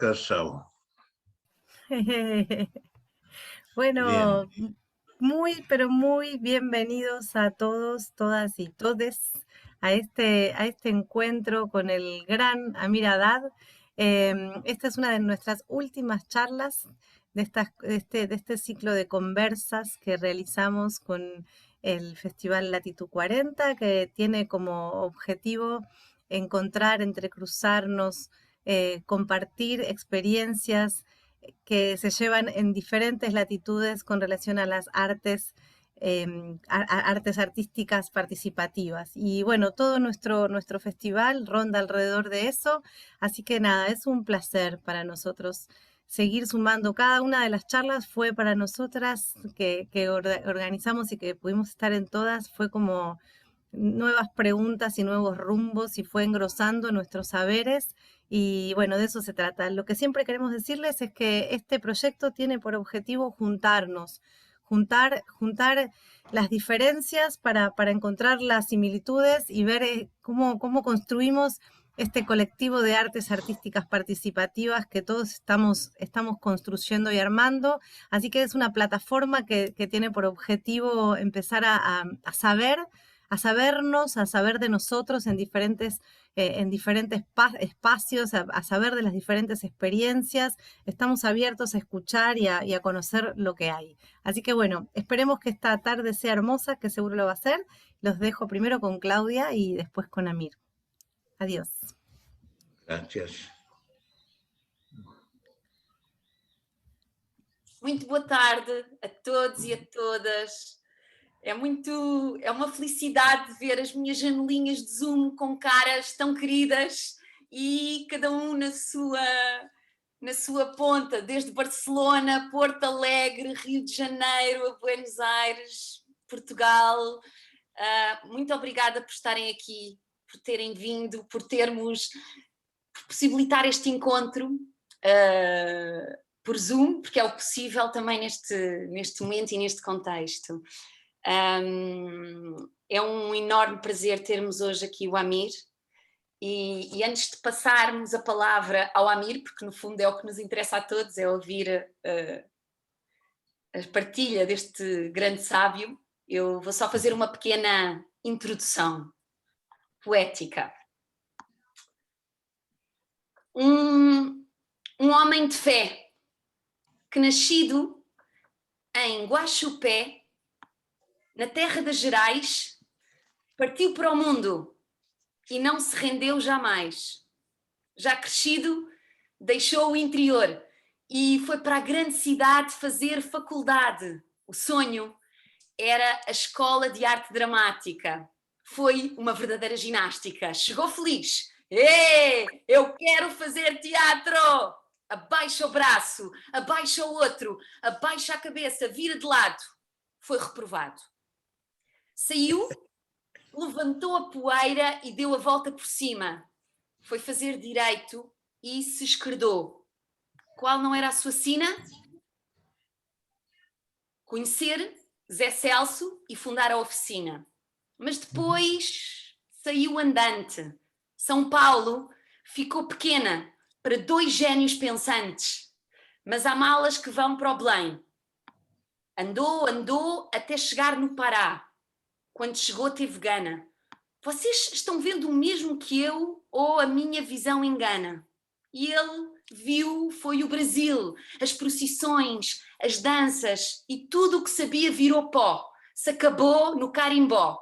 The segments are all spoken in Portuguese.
embarcação. Bien, Bueno, muy, pero muy bienvenidos a todos, todas y todes a este encuentro con el gran Amir Haddad. Esta es una de nuestras últimas charlas de este ciclo de conversas que realizamos con el Festival Latitud 40, que tiene como objetivo encontrar, entrecruzarnos, compartir experiencias que se llevan en diferentes latitudes con relación a las artes, artes artísticas participativas. Y bueno, todo nuestro festival ronda alrededor de eso, así que nada, es un placer para nosotros seguir sumando. Cada una de las charlas fue para nosotras que organizamos y que pudimos estar en todas, fue como nuevas preguntas y nuevos rumbos y fue engrosando nuestros saberes y bueno, de eso se trata. Lo que siempre queremos decirles es que este proyecto tiene por objetivo juntarnos, juntar las diferencias para encontrar las similitudes y ver cómo construimos este colectivo de artes artísticas participativas que todos estamos construyendo y armando. Así que es una plataforma que tiene por objetivo empezar a sabernos, a saber de nosotros en diferentes espacios, a saber de las diferentes experiencias. Estamos abiertos a escuchar y a conocer lo que hay. Así que bueno, esperemos que esta tarde sea hermosa, que seguro lo va a ser. Los dejo primero con Claudia y después con Amir. Adiós. gracias. Muito boa tarde a todos e a todas. É uma felicidade ver as minhas janelinhas de Zoom com caras tão queridas e cada um na sua ponta, desde Barcelona, Porto Alegre, Rio de Janeiro, a Buenos Aires, Portugal. Muito obrigada por estarem aqui, por terem vindo, por possibilitar este encontro por Zoom, porque é o possível também neste momento e neste contexto. É um enorme prazer termos hoje aqui o Amir e antes de passarmos a palavra ao Amir, porque no fundo é o que nos interessa a todos, é ouvir a partilha deste grande sábio, eu vou só fazer uma pequena introdução poética. Um homem de fé que, nascido em Guaxupé, na terra das Gerais, partiu para o mundo e não se rendeu jamais. Já crescido, deixou o interior e foi para a grande cidade fazer faculdade. O sonho era a Escola de Arte Dramática. Foi uma verdadeira ginástica. Chegou feliz. Eu quero fazer teatro! Abaixa o braço, abaixa o outro, abaixa a cabeça, vira de lado. Foi reprovado. Saiu, levantou a poeira e deu a volta por cima. Foi fazer direito e se esquerdou. Qual não era a sua sina? Conhecer Zé Celso e fundar a oficina. Mas depois saiu andante. São Paulo ficou pequena para dois génios pensantes. Mas há malas que vão para o Belém. Andou até chegar no Pará. Quando chegou teve gana. Vocês estão vendo o mesmo que eu ou a minha visão engana? E ele viu, foi o Brasil, as procissões, as danças e tudo o que sabia virou pó. Se acabou no carimbó.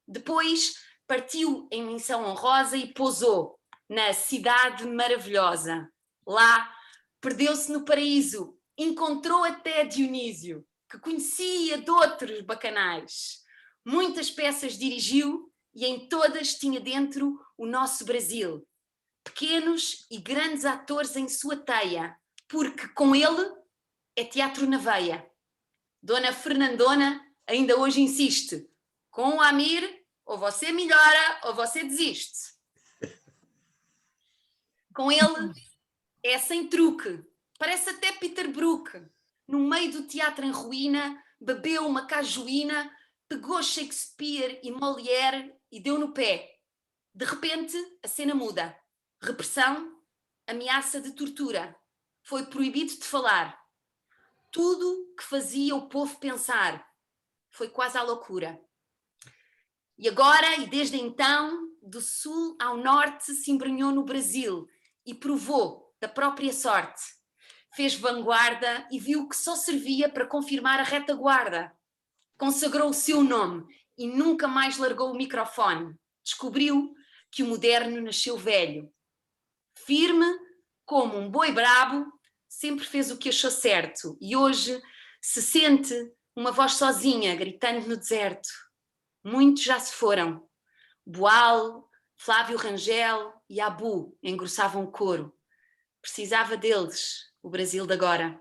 Depois partiu em missão honrosa e pousou na cidade maravilhosa. Lá perdeu-se no paraíso, encontrou até Dionísio, que conhecia de outros bacanais. Muitas peças dirigiu e em todas tinha dentro o nosso Brasil. Pequenos e grandes atores em sua teia, porque com ele é teatro na veia. Dona Fernandona ainda hoje insiste, com o Amir ou você melhora ou você desiste. Com ele é sem truque, parece até Peter Brook. No meio do teatro em ruína, bebeu uma cajuína, pegou Shakespeare e Molière e deu no pé. De repente, a cena muda. Repressão, ameaça de tortura. Foi proibido de falar. Tudo que fazia o povo pensar. Foi quase à loucura. E agora, e desde então, do sul ao norte se embrenhou no Brasil e provou da própria sorte. Fez vanguarda e viu que só servia para confirmar a retaguarda. Consagrou o seu nome e nunca mais largou o microfone. Descobriu que o moderno nasceu velho. Firme como um boi brabo, sempre fez o que achou certo e hoje se sente uma voz sozinha gritando no deserto. Muitos já se foram. Boal, Flávio Rangel e Abu engrossavam o coro. Precisava deles, o Brasil de agora.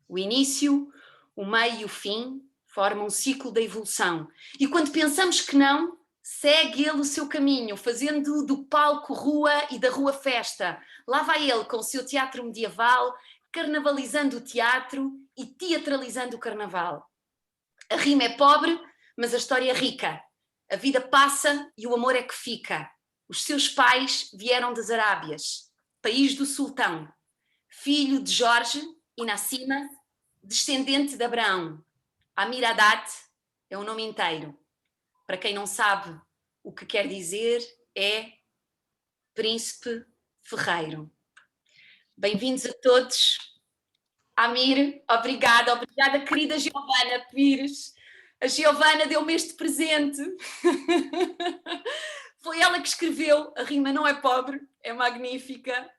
O início, o meio e o fim formam um ciclo da evolução. E quando pensamos que não, segue ele o seu caminho, fazendo do palco rua e da rua festa. Lá vai ele com o seu teatro medieval, carnavalizando o teatro e teatralizando o carnaval. A rima é pobre, mas a história é rica. A vida passa e o amor é que fica. Os seus pais vieram das Arábias, país do sultão. Filho de Jorge e Nassima, descendente de Abraão. Amir Haddad é o nome inteiro. Para quem não sabe o que quer dizer, é Príncipe Ferreiro. Bem-vindos a todos. Amir, obrigada, querida Giovana Pires. A Giovana deu-me este presente. Foi ela que escreveu, a rima não é pobre, é magnífica.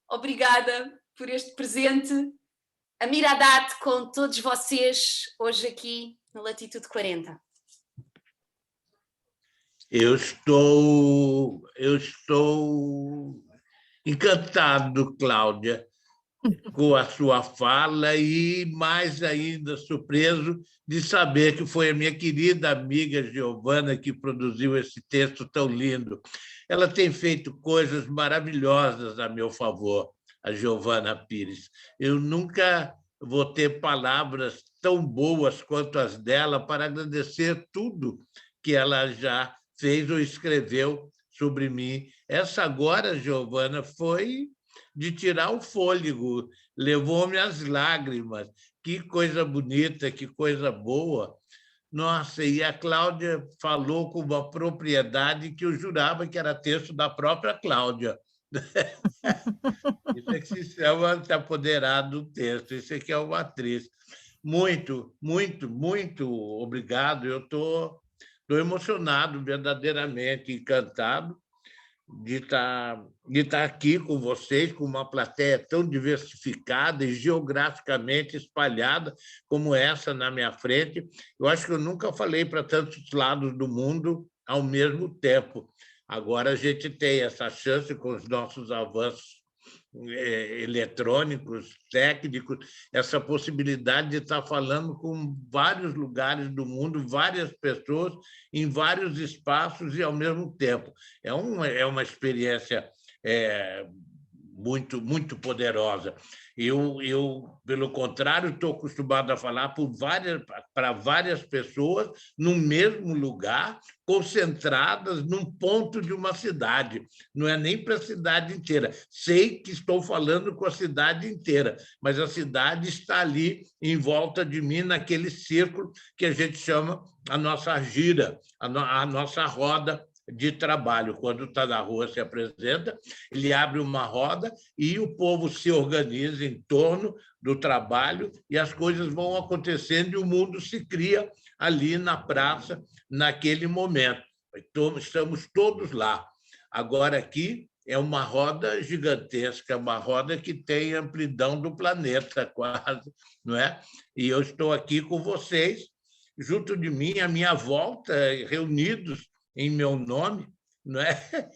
Obrigada por este presente. Amir Haddad com todos vocês, hoje aqui no Latitude 40. Eu estou encantado, Cláudia, com a sua fala e mais ainda surpreso de saber que foi a minha querida amiga Giovana que produziu esse texto tão lindo. Ela tem feito coisas maravilhosas a meu favor, a Giovana Pires. Eu nunca vou ter palavras tão boas quanto as dela para agradecer tudo que ela já fez ou escreveu sobre mim. Essa agora, Giovana, foi de tirar o fôlego, levou-me às lágrimas. Que coisa bonita, que coisa boa. Nossa, e a Cláudia falou com uma propriedade que eu jurava que era texto da própria Cláudia. Isso é que se chama se apoderar do texto, isso é que é uma atriz. Muito, muito, muito obrigado. Eu estou emocionado, verdadeiramente encantado de estar aqui com vocês, com uma plateia tão diversificada e geograficamente espalhada como essa na minha frente. Eu acho que eu nunca falei para tantos lados do mundo ao mesmo tempo. Agora a gente tem essa chance com os nossos avanços eletrônicos, técnicos, essa possibilidade de estar falando com vários lugares do mundo, várias pessoas, em vários espaços e ao mesmo tempo. É uma experiência muito, muito poderosa. Eu, pelo contrário, estou acostumado a falar para várias pessoas no mesmo lugar, concentradas num ponto de uma cidade. Não é nem para a cidade inteira. Sei que estou falando com a cidade inteira, mas a cidade está ali em volta de mim, naquele círculo que a gente chama a nossa gira, a nossa roda de trabalho. Quando está na rua, se apresenta, ele abre uma roda e o povo se organiza em torno do trabalho e as coisas vão acontecendo e o mundo se cria ali na praça, naquele momento. Então, estamos todos lá. Agora, aqui é uma roda gigantesca, uma roda que tem amplidão do planeta, quase, não é? E eu estou aqui com vocês, junto de mim, à minha volta, reunidos em meu nome, não é?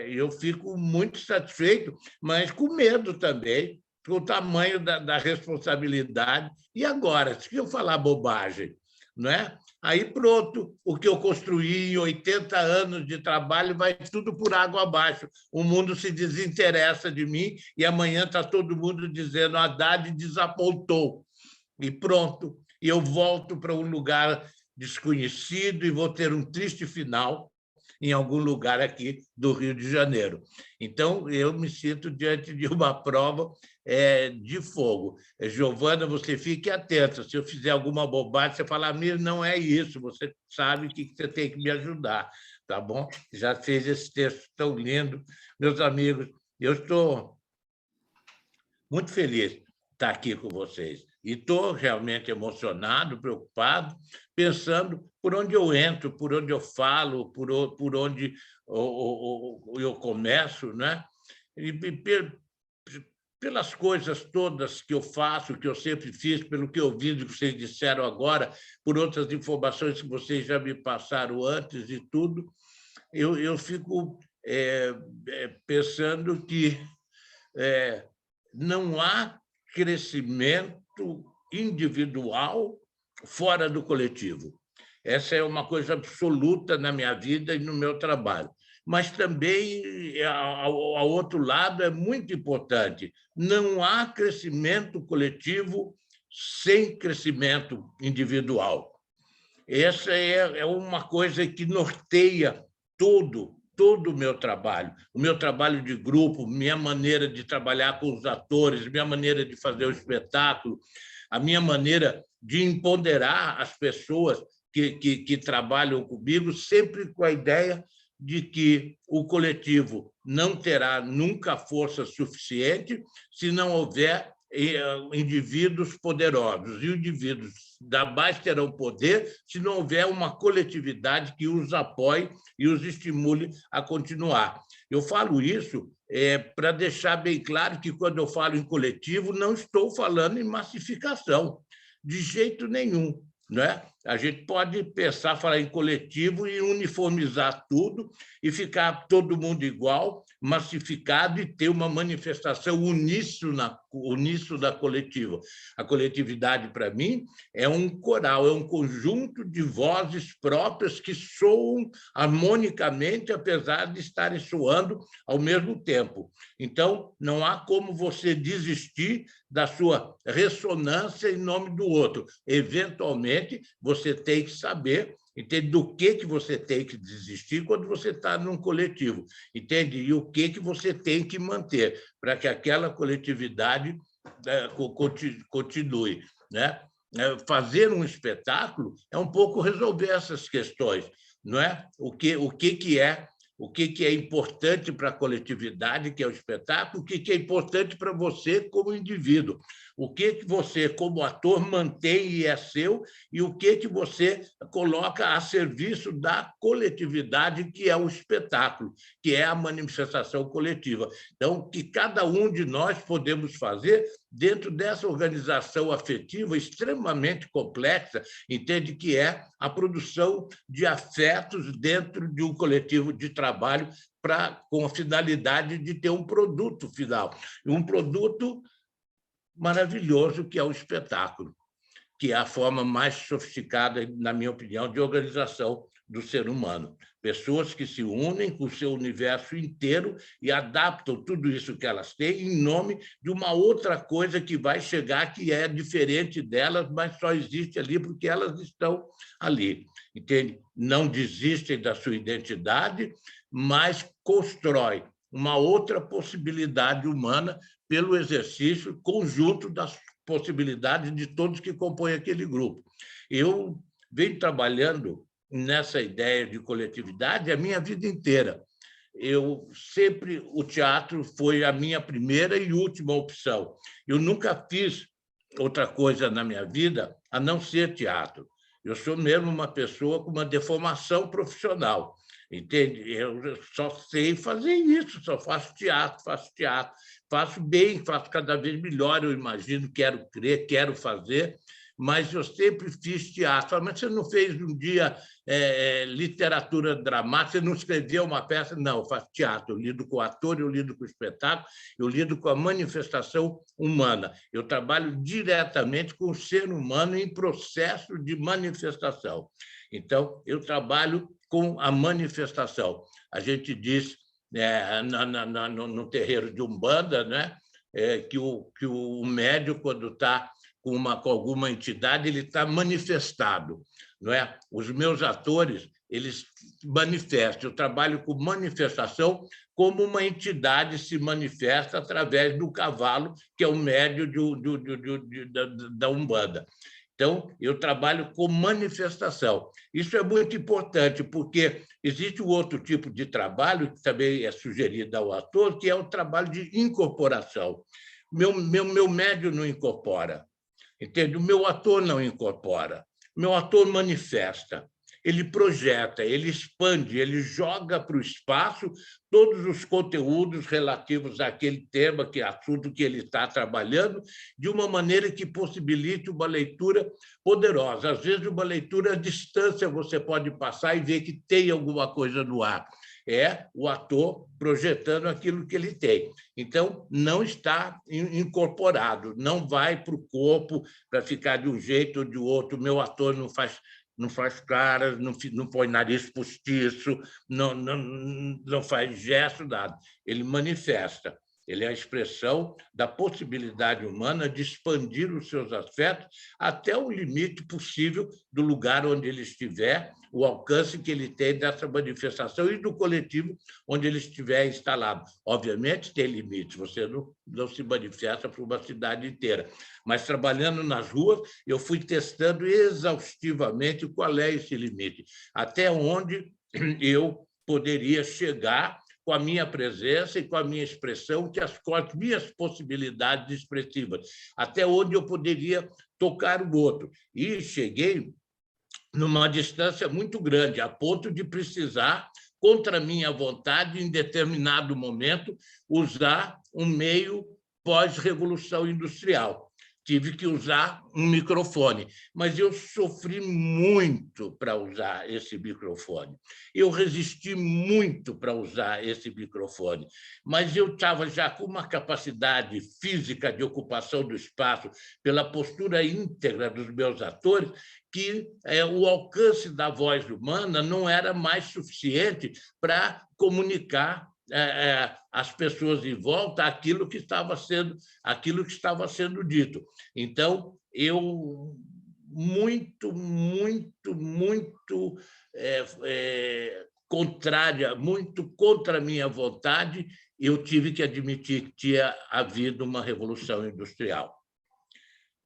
Eu fico muito satisfeito, mas com medo também, com o tamanho da responsabilidade. E agora, se eu falar bobagem, não é? Aí pronto, o que eu construí em 80 anos de trabalho vai tudo por água abaixo. O mundo se desinteressa de mim e amanhã está todo mundo dizendo Haddad desapontou. E pronto, e eu volto para um lugar desconhecido e vou ter um triste final, em algum lugar aqui do Rio de Janeiro. Então, eu me sinto diante de uma prova de fogo. Giovana, você fique atenta. Se eu fizer alguma bobagem, você fala, Mir, não é isso, você sabe que você tem que me ajudar, tá bom? Já fez esse texto tão lindo. Meus amigos, eu estou muito feliz de estar aqui com vocês. E estou realmente emocionado, preocupado, pensando por onde eu entro, por onde eu falo, por onde eu começo, né? E pelas coisas todas que eu faço, que eu sempre fiz, pelo que eu ouvi que vocês disseram agora, por outras informações que vocês já me passaram antes e tudo, eu fico pensando que não há crescimento individual fora do coletivo. Essa é uma coisa absoluta na minha vida e no meu trabalho. Mas também, ao outro lado, é muito importante. Não há crescimento coletivo sem crescimento individual. Essa é uma coisa que norteia todo o meu trabalho de grupo, minha maneira de trabalhar com os atores, minha maneira de fazer o espetáculo, a minha maneira de empoderar as pessoas que trabalham comigo, sempre com a ideia de que o coletivo não terá nunca força suficiente se não houver indivíduos poderosos. E os indivíduos jamais terão poder se não houver uma coletividade que os apoie e os estimule a continuar. Eu falo isso para deixar bem claro que, quando eu falo em coletivo, não estou falando em massificação, de jeito nenhum. Né? A gente pode pensar, falar em coletivo e uniformizar tudo e ficar todo mundo igual, massificado, e ter uma manifestação uníssona coletiva. A coletividade, para mim, é um coral, é um conjunto de vozes próprias que soam harmonicamente, apesar de estarem soando ao mesmo tempo. Então, não há como você desistir da sua ressonância em nome do outro. Eventualmente, você tem que saber, entende, do que você tem que desistir quando você está num coletivo, entende? E o que você tem que manter para que aquela coletividade continue, né? Fazer um espetáculo é um pouco resolver essas questões, não é? O que é importante para a coletividade, que é o espetáculo, o que é importante para você como indivíduo, o que você, como ator, mantém e é seu, e o que você coloca a serviço da coletividade, que é o espetáculo, que é a manifestação coletiva. Então, o que cada um de nós podemos fazer dentro dessa organização afetiva extremamente complexa, entende, que é a produção de afetos dentro de um coletivo de trabalho com a finalidade de ter um produto final, um produto maravilhoso, que é o espetáculo, que é a forma mais sofisticada, na minha opinião, de organização do ser humano. Pessoas que se unem com o seu universo inteiro e adaptam tudo isso que elas têm em nome de uma outra coisa que vai chegar, que é diferente delas, mas só existe ali porque elas estão ali. Entende? Não desistem da sua identidade, mas constroem uma outra possibilidade humana pelo exercício conjunto das possibilidades de todos que compõem aquele grupo. Eu venho trabalhando nessa ideia de coletividade a minha vida inteira. O teatro foi a minha primeira e última opção. Eu nunca fiz outra coisa na minha vida a não ser teatro. Eu sou mesmo uma pessoa com uma deformação profissional, entende? Eu só sei fazer isso, só faço teatro, faço bem, faço cada vez melhor, eu imagino, quero crer, quero fazer, mas eu sempre fiz teatro. Mas você não fez um dia literatura dramática, você não escreveu uma peça? Não, eu faço teatro, eu lido com o ator, eu lido com o espetáculo, eu lido com a manifestação humana. Eu trabalho diretamente com o ser humano em processo de manifestação. Então, eu trabalho com a manifestação. A gente diz, no terreiro de Umbanda, né, que o médium, quando está com alguma entidade, ele está manifestado. Não é? Os meus atores, eles manifestam. Eu trabalho com manifestação como uma entidade se manifesta através do cavalo, que é o médio da Umbanda. Então, eu trabalho com manifestação. Isso é muito importante, porque existe um outro tipo de trabalho, que também é sugerido ao ator, que é o trabalho de incorporação. Meu médio não incorpora, entende? O meu ator não incorpora. Meu ator manifesta, ele projeta, ele expande, ele joga para o espaço todos os conteúdos relativos àquele tema, que assunto que ele está trabalhando, de uma maneira que possibilite uma leitura poderosa. Às vezes, uma leitura à distância você pode passar e ver que tem alguma coisa no ar. É o ator projetando aquilo que ele tem. Então, não está incorporado, não vai para o corpo para ficar de um jeito ou de outro. O meu ator não faz caras, não põe nariz postiço, não faz gesto, nada. Ele manifesta. Ele é a expressão da possibilidade humana de expandir os seus afetos até o limite possível do lugar onde ele estiver, o alcance que ele tem dessa manifestação e do coletivo onde ele estiver instalado. Obviamente, tem limites, você não se manifesta para uma cidade inteira. Mas, trabalhando nas ruas, eu fui testando exaustivamente qual é esse limite, até onde eu poderia chegar com a minha presença e com a minha expressão, com as minhas possibilidades expressivas, até onde eu poderia tocar o outro. E cheguei numa distância muito grande, a ponto de precisar, contra a minha vontade, em determinado momento, usar um meio pós-revolução industrial. Tive que usar um microfone, mas eu sofri muito para usar esse microfone. Eu resisti muito para usar esse microfone, mas eu estava já com uma capacidade física de ocupação do espaço, pela postura íntegra dos meus atores, que o alcance da voz humana não era mais suficiente para comunicar as pessoas em volta aquilo que estava sendo dito. Então, eu muito contra a minha vontade, eu tive que admitir que tinha havido uma revolução industrial.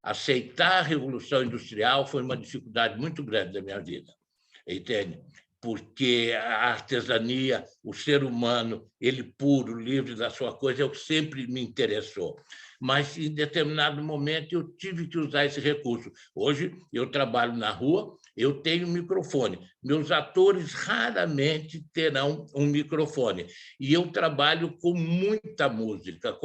Aceitar a revolução industrial foi uma dificuldade muito grande da minha vida, entende? Porque a artesania, o ser humano, ele puro, livre da sua coisa, é o que sempre me interessou. Mas, em determinado momento, eu tive que usar esse recurso. Hoje, eu trabalho na rua, eu tenho um microfone. Meus atores raramente terão um microfone. E eu trabalho com muita música.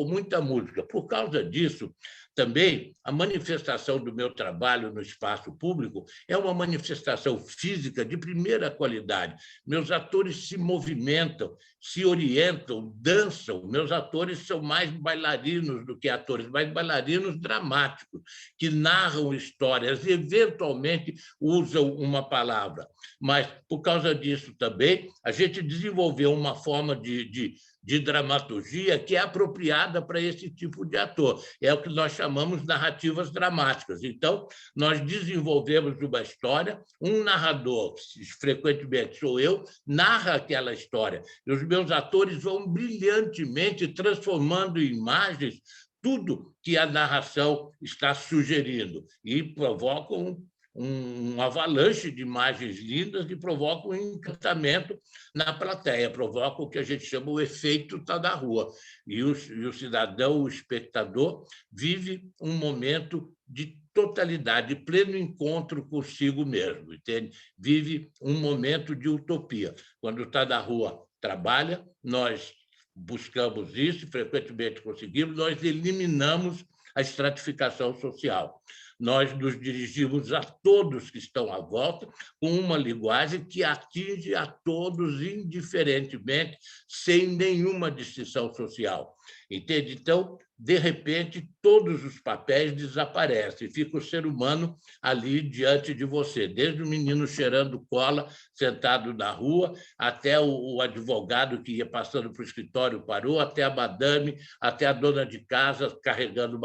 Por causa disso, também, a manifestação do meu trabalho no espaço público é uma manifestação física de primeira qualidade. Meus atores se movimentam, se orientam, dançam. Meus atores são mais bailarinos do que atores, mais bailarinos dramáticos, que narram histórias e, eventualmente, usam uma palavra. Mas, por causa disso também, a gente desenvolveu uma forma de dramaturgia que é apropriada para esse tipo de ator. É o que nós chamamos narrativas dramáticas. Então, nós desenvolvemos uma história, um narrador, que frequentemente sou eu, narra aquela história. E os meus atores vão brilhantemente transformando em imagens tudo que a narração está sugerindo e provocam um avalanche de imagens lindas que provocam um encantamento na plateia, provocam o que a gente chama o efeito tá da rua. E o cidadão, o espectador, vive um momento de totalidade, de pleno encontro consigo mesmo, entende? Vive um momento de utopia. Quando está na rua, trabalha, nós buscamos isso, frequentemente conseguimos, nós eliminamos a estratificação social. Nós nos dirigimos a todos que estão à volta com uma linguagem que atinge a todos indiferentemente, sem nenhuma distinção social. Entende? Então, de repente, todos os papéis desaparecem, fica o ser humano ali diante de você, desde o menino cheirando cola, sentado na rua, até o advogado que ia passando para o escritório parou, até a madame, até a dona de casa carregando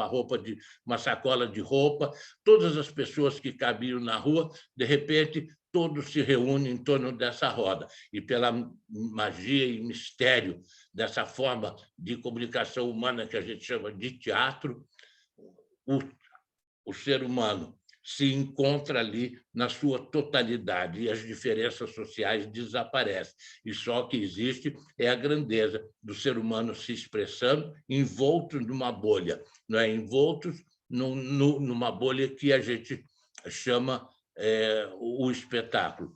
uma sacola de roupa, todas as pessoas que caminham na rua, de repente, todos se reúnem em torno dessa roda. E pela magia e mistério dessa forma de comunicação humana que a gente chama de teatro, o ser humano se encontra ali na sua totalidade e as diferenças sociais desaparecem. E só o que existe é a grandeza do ser humano se expressando envolto numa bolha, não é? Envoltos numa bolha que a gente chama o espetáculo.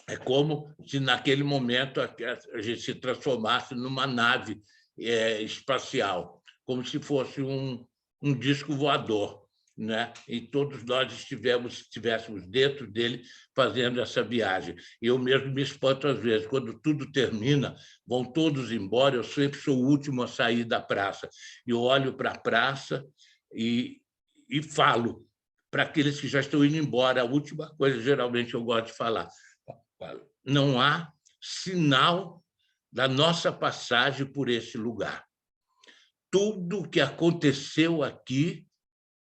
É como se, naquele momento, a gente se transformasse numa nave espacial, como se fosse um disco voador, né? E todos nós estivéssemos dentro dele fazendo essa viagem. Eu mesmo me espanto às vezes, quando tudo termina, vão todos embora, eu sempre sou o último a sair da praça. Eu olho para a praça e falo para aqueles que já estão indo embora. A última coisa, geralmente, eu gosto de falar: não há sinal da nossa passagem por esse lugar. Tudo o que aconteceu aqui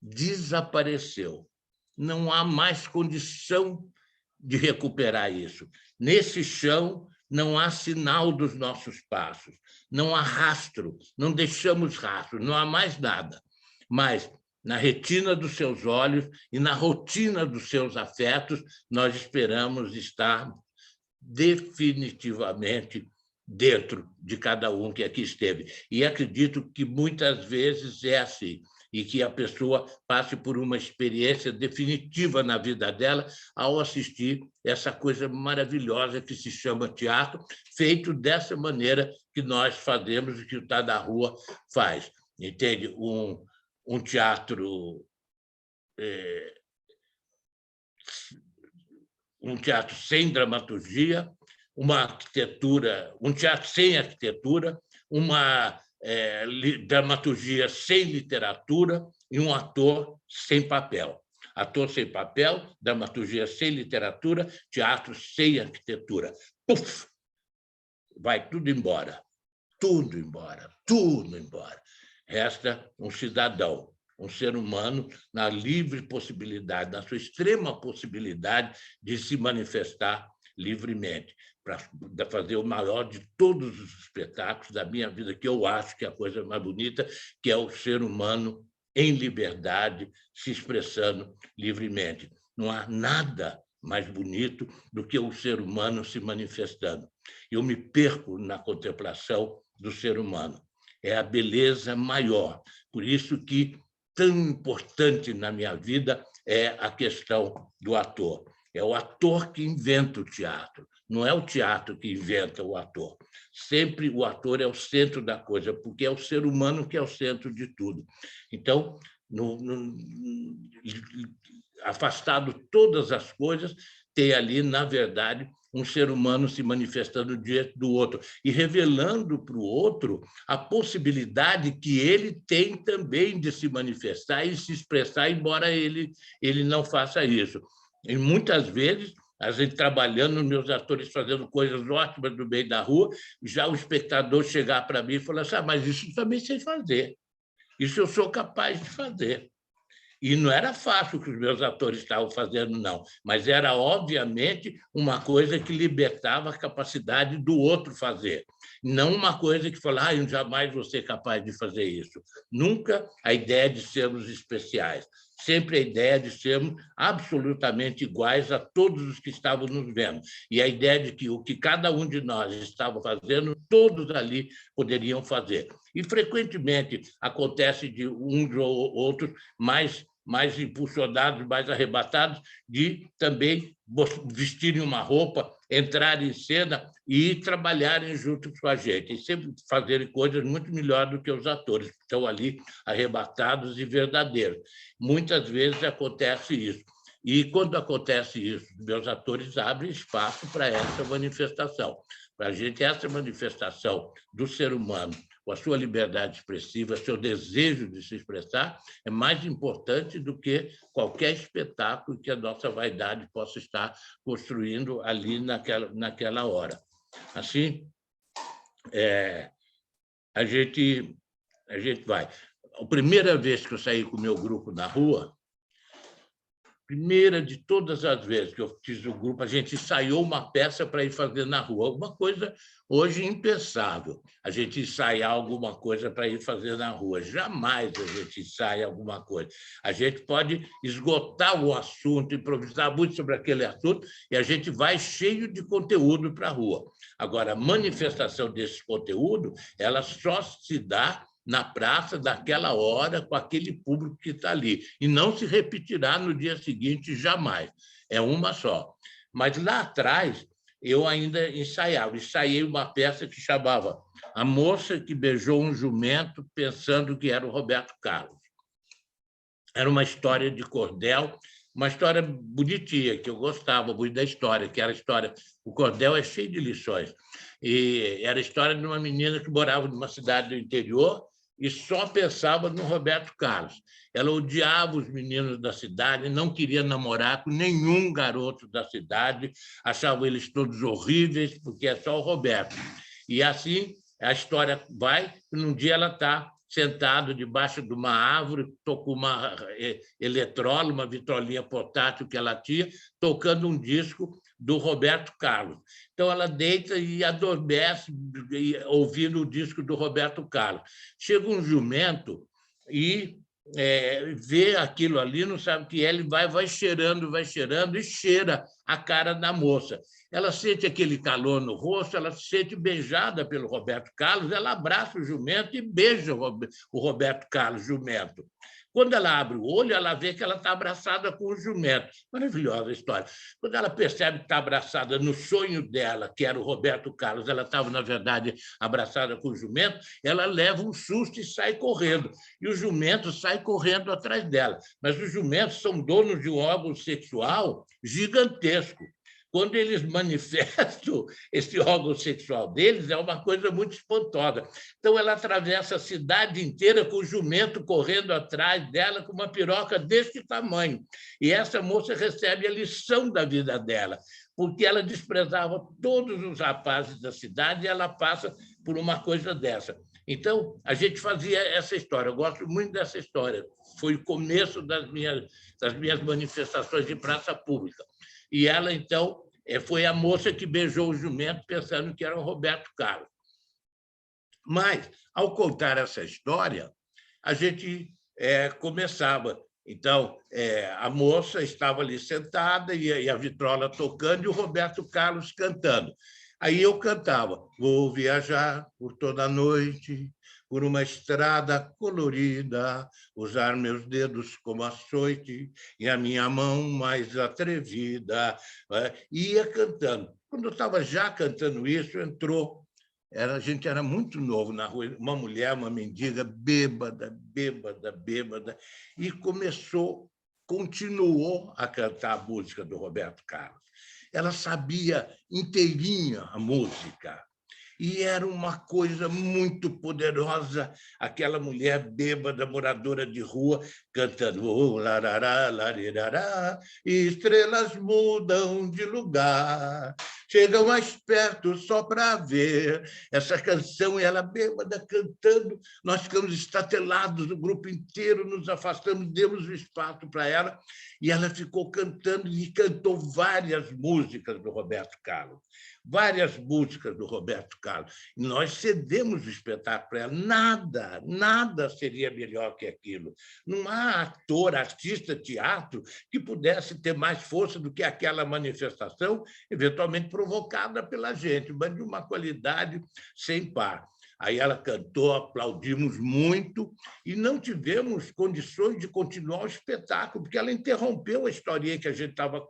desapareceu. Não há mais condição de recuperar isso. Nesse chão não há sinal dos nossos passos, não há rastro, não deixamos rastro, não há mais nada. Mas na retina dos seus olhos e na rotina dos seus afetos, nós esperamos estar definitivamente dentro de cada um que aqui esteve. E acredito que muitas vezes é assim, e que a pessoa passe por uma experiência definitiva na vida dela ao assistir essa coisa maravilhosa que se chama teatro, feito dessa maneira que nós fazemos e que o Tá na Rua faz. Entende? Um teatro... um teatro sem dramaturgia, uma arquitetura, um teatro sem arquitetura, uma dramaturgia sem literatura e um ator sem papel. Ator sem papel, dramaturgia sem literatura, teatro sem arquitetura. Puf! Vai tudo embora, tudo embora, tudo embora. Resta um cidadão, um ser humano na livre possibilidade, na sua extrema possibilidade de se manifestar livremente, para fazer o maior de todos os espetáculos da minha vida, que eu acho que é a coisa mais bonita, que é o ser humano em liberdade, se expressando livremente. Não há nada mais bonito do que o ser humano se manifestando. Eu me perco na contemplação do ser humano. É a beleza maior. Por isso que tão importante na minha vida é a questão do ator. É o ator que inventa o teatro, não é o teatro que inventa o ator. Sempre o ator é o centro da coisa, porque é o ser humano que é o centro de tudo. Então, afastado todas as coisas, tem ali, na verdade, um ser humano se manifestando diante do outro e revelando para o outro a possibilidade que ele tem também de se manifestar e se expressar, embora ele não faça isso. E muitas vezes, a gente trabalhando, meus atores fazendo coisas ótimas no meio da rua, já o espectador chegar para mim e falar assim: mas isso também sei fazer, isso eu sou capaz de fazer. E não era fácil o que os meus atores estavam fazendo, não, mas era, obviamente, uma coisa que libertava a capacidade do outro fazer. Não uma coisa que falava: eu jamais vou ser capaz de fazer isso. Nunca a ideia de sermos especiais. Sempre a ideia de sermos absolutamente iguais a todos os que estavam nos vendo. E a ideia de que o que cada um de nós estava fazendo, todos ali poderiam fazer. E, frequentemente, acontece de uns ou outros mais impulsionados, mais arrebatados, de também vestirem uma roupa, entrarem em cena e trabalharem junto com a gente, e sempre fazerem coisas muito melhores do que os atores, que estão ali arrebatados e verdadeiros. Muitas vezes acontece isso. E, quando acontece isso, meus atores abrem espaço para essa manifestação. Para a gente, essa manifestação do ser humano, com a sua liberdade expressiva, seu desejo de se expressar, é mais importante do que qualquer espetáculo que a nossa vaidade possa estar construindo ali naquela hora. Assim, a gente vai. A primeira vez que eu saí com o meu grupo na rua, primeira de todas as vezes que eu fiz o grupo, a gente ensaiou uma peça para ir fazer na rua. Alguma coisa hoje impensável, a gente ensaiar alguma coisa para ir fazer na rua. Jamais a gente ensaia alguma coisa. A gente pode esgotar o assunto, improvisar muito sobre aquele assunto, e a gente vai cheio de conteúdo para a rua. Agora, a manifestação desse conteúdo, ela só se dá na praça daquela hora, com aquele público que está ali. E não se repetirá no dia seguinte, jamais. É uma só. Mas lá atrás, eu ainda ensaiei uma peça que chamava A Moça que Beijou um Jumento pensando que era o Roberto Carlos. Era uma história de cordel, uma história bonitinha, que eu gostava muito da história, que era a história... O cordel é cheio de lições. E era a história de uma menina que morava numa cidade do interior e só pensava no Roberto Carlos. Ela odiava os meninos da cidade, não queria namorar com nenhum garoto da cidade, achava eles todos horríveis, porque é só o Roberto. E assim a história vai, e num dia ela está sentada debaixo de uma árvore, tocou uma eletrola, uma vitrolinha portátil que ela tinha, tocando um disco do Roberto Carlos. Então, ela deita e adormece ouvindo o disco do Roberto Carlos. Chega um jumento e vê aquilo ali, não sabe o que é, ele vai cheirando e cheira a cara da moça. Ela sente aquele calor no rosto, ela se sente beijada pelo Roberto Carlos, ela abraça o jumento e beija o Roberto Carlos, jumento. Quando ela abre o olho, ela vê que ela está abraçada com o jumento. Maravilhosa a história. Quando ela percebe que está abraçada no sonho dela, que era o Roberto Carlos, ela estava, na verdade, abraçada com o jumento, ela leva um susto e sai correndo. E o jumento sai correndo atrás dela. Mas os jumentos são donos de um órgão sexual gigantesco. Quando eles manifestam esse órgão sexual deles, é uma coisa muito espantosa. Então, ela atravessa a cidade inteira com o jumento correndo atrás dela com uma piroca desse tamanho. E essa moça recebe a lição da vida dela, porque ela desprezava todos os rapazes da cidade e ela passa por uma coisa dessa. Então, a gente fazia essa história. Eu gosto muito dessa história. Foi o começo das minhas manifestações em praça pública. E ela, então, foi a moça que beijou o jumento pensando que era o Roberto Carlos. Mas, ao contar essa história, a gente começava. Então, a moça estava ali sentada e a vitrola tocando e o Roberto Carlos cantando. Aí eu cantava: vou viajar por toda a noite, por uma estrada colorida, usar meus dedos como açoite e a minha mão mais atrevida. Ia cantando. Quando eu estava já cantando isso, entrou, a gente era muito novo na rua, uma mulher, uma mendiga, bêbada, e continuou a cantar a música do Roberto Carlos. Ela sabia inteirinha a música. E era uma coisa muito poderosa, aquela mulher bêbada, moradora de rua, cantando oh, larará, larirará, estrelas mudam de lugar, chegam mais perto só para ver. Essa canção, e ela bêbada cantando, nós ficamos estatelados, o grupo inteiro, nos afastamos, demos o espaço para ela, e ela ficou cantando e cantou várias músicas do Roberto Carlos. Várias músicas do Roberto Carlos. E nós cedemos o espetáculo para ela. Nada seria melhor que aquilo. Não há ator, artista, teatro que pudesse ter mais força do que aquela manifestação, eventualmente provocada pela gente, mas de uma qualidade sem par. Aí ela cantou, aplaudimos muito e não tivemos condições de continuar o espetáculo, porque ela interrompeu a historinha que a gente estava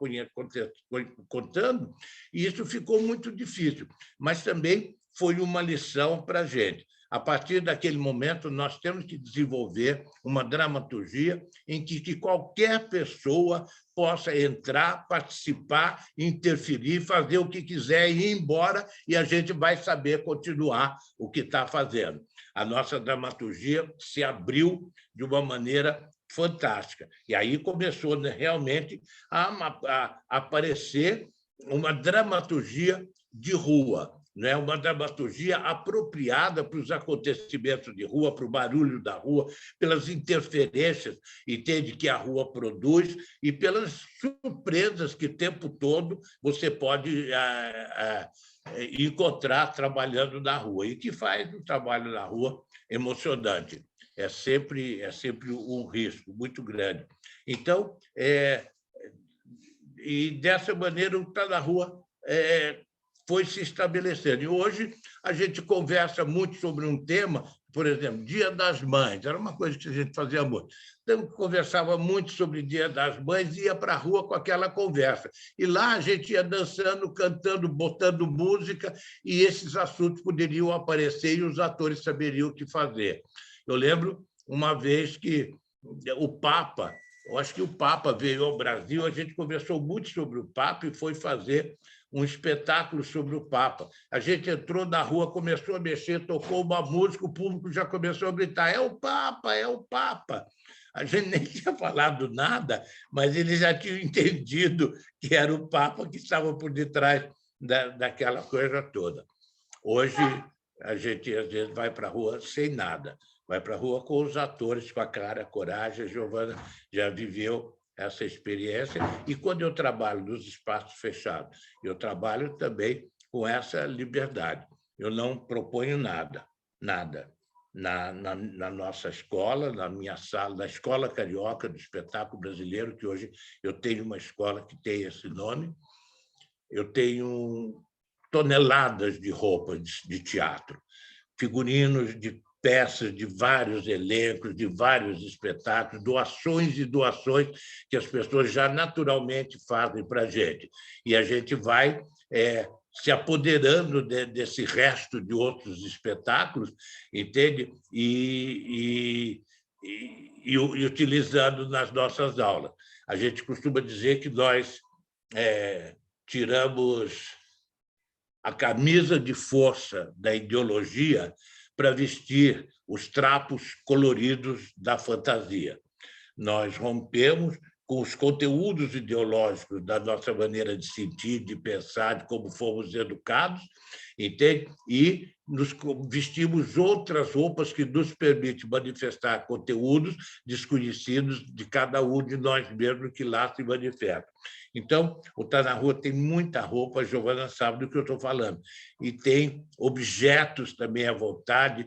contando e isso ficou muito difícil. Mas também foi uma lição para a gente. A partir daquele momento, nós temos que desenvolver uma dramaturgia em que qualquer pessoa possa entrar, participar, interferir, fazer o que quiser e ir embora, e a gente vai saber continuar o que está fazendo. A nossa dramaturgia se abriu de uma maneira fantástica. E aí começou realmente a aparecer uma dramaturgia de rua. né? Uma dramaturgia apropriada para os acontecimentos de rua, para o barulho da rua, pelas interferências, entende, que a rua produz e pelas surpresas que o tempo todo você pode encontrar trabalhando na rua e que faz o trabalho na rua emocionante. É sempre um risco muito grande. Então, e dessa maneira o Tá na Rua foi se estabelecendo. E hoje a gente conversa muito sobre um tema, por exemplo, Dia das Mães, era uma coisa que a gente fazia muito. Então, conversava muito sobre Dia das Mães e ia para a rua com aquela conversa. E lá a gente ia dançando, cantando, botando música, e esses assuntos poderiam aparecer e os atores saberiam o que fazer. Eu lembro uma vez que o Papa, eu acho que o Papa veio ao Brasil, a gente conversou muito sobre o Papa e foi fazer um espetáculo sobre o Papa. A gente entrou na rua, começou a mexer, tocou uma música, o público já começou a gritar: é o Papa, é o Papa. A gente nem tinha falado nada, mas eles já tinham entendido que era o Papa que estava por detrás daquela coisa toda. Hoje, a gente, às vezes, vai para a rua sem nada. Vai para a rua com os atores, com a cara, a coragem. A Giovana já viveu essa experiência. E quando eu trabalho nos espaços fechados, eu trabalho também com essa liberdade. Eu não proponho nada. Na nossa escola, na minha sala, na Escola Carioca do Espetáculo Brasileiro, que hoje eu tenho uma escola que tem esse nome, eu tenho toneladas de roupas de teatro, figurinos de peças de vários elencos, de vários espetáculos, doações e doações que as pessoas já naturalmente fazem para a gente. E a gente vai se apoderando desse resto de outros espetáculos, entende? E utilizando nas nossas aulas. A gente costuma dizer que nós tiramos a camisa de força da ideologia para vestir os trapos coloridos da fantasia. Nós rompemos com os conteúdos ideológicos da nossa maneira de sentir, de pensar, de como fomos educados, entende? E nos vestimos outras roupas que nos permitem manifestar conteúdos desconhecidos de cada um de nós mesmos que lá se manifestam. Então, o Tá na Rua tem muita roupa, a Giovana sabe do que eu estou falando, e tem objetos também à vontade,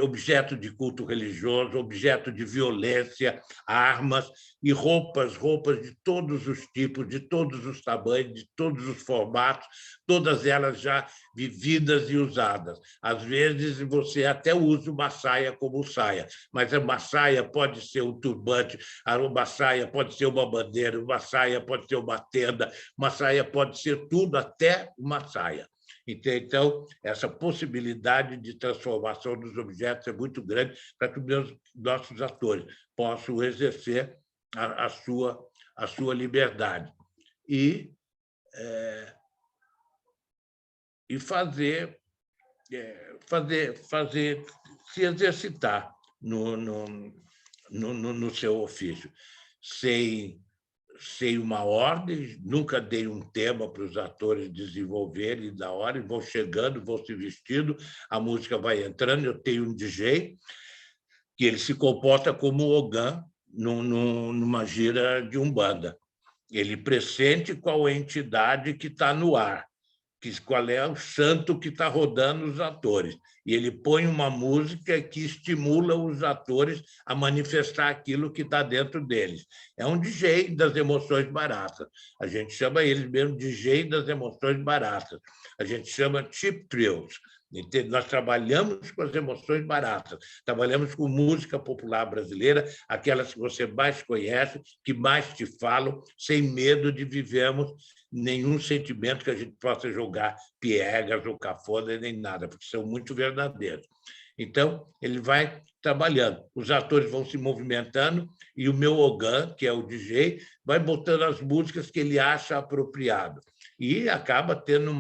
objeto de culto religioso, objeto de violência, armas, e roupas de todos os tipos, de todos os tamanhos, de todos os formatos, todas elas já vividas e usadas. Às vezes, você até usa uma saia como saia, mas uma saia pode ser um turbante, uma saia pode ser uma bandeira, uma saia pode ser uma tenda, uma saia pode ser tudo, até uma saia. Então, essa possibilidade de transformação dos objetos é muito grande para que os nossos atores possam exercer a sua liberdade e fazer se exercitar no seu ofício, sem uma ordem. Nunca dei um tema para os atores desenvolverem da hora, e vão chegando, vão se vestindo, a música vai entrando. Eu tenho um DJ que ele se comporta como o Ogã numa gira de Umbanda. Ele pressente qual é a entidade que está no ar, qual é o santo que está rodando os atores. E ele põe uma música que estimula os atores a manifestar aquilo que está dentro deles. É um DJ das emoções baratas. A gente chama ele mesmo DJ das emoções baratas. A gente chama Cheap Thrills. Nós trabalhamos com as emoções baratas, trabalhamos com música popular brasileira, aquelas que você mais conhece, que mais te falam, sem medo de vivermos nenhum sentimento que a gente possa jogar piegas ou cafona, nem nada, porque são muito verdadeiros. Então, ele vai trabalhando, os atores vão se movimentando e o meu Ogã, que é o DJ, vai botando as músicas que ele acha apropriado. E acaba tendo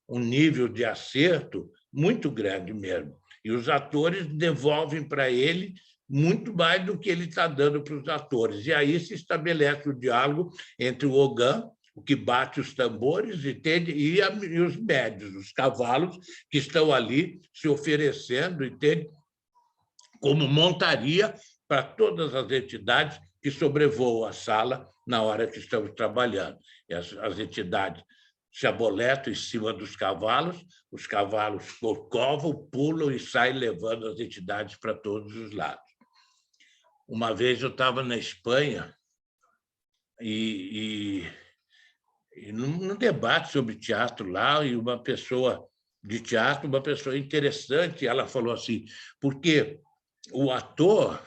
um nível de acerto muito grande mesmo. E os atores devolvem para ele muito mais do que ele está dando para os atores. E aí se estabelece o diálogo entre o Ogã, o que bate os tambores, entende? E os médios, os cavalos que estão ali se oferecendo, entende? Como montaria para todas as entidades que sobrevoam a sala na hora que estamos trabalhando. As entidades se aboletam em cima dos cavalos, os cavalos corcovam, pulam e saem levando as entidades para todos os lados. Uma vez eu estava na Espanha e num debate sobre teatro lá, e uma pessoa de teatro, uma pessoa interessante, ela falou assim, porque o ator,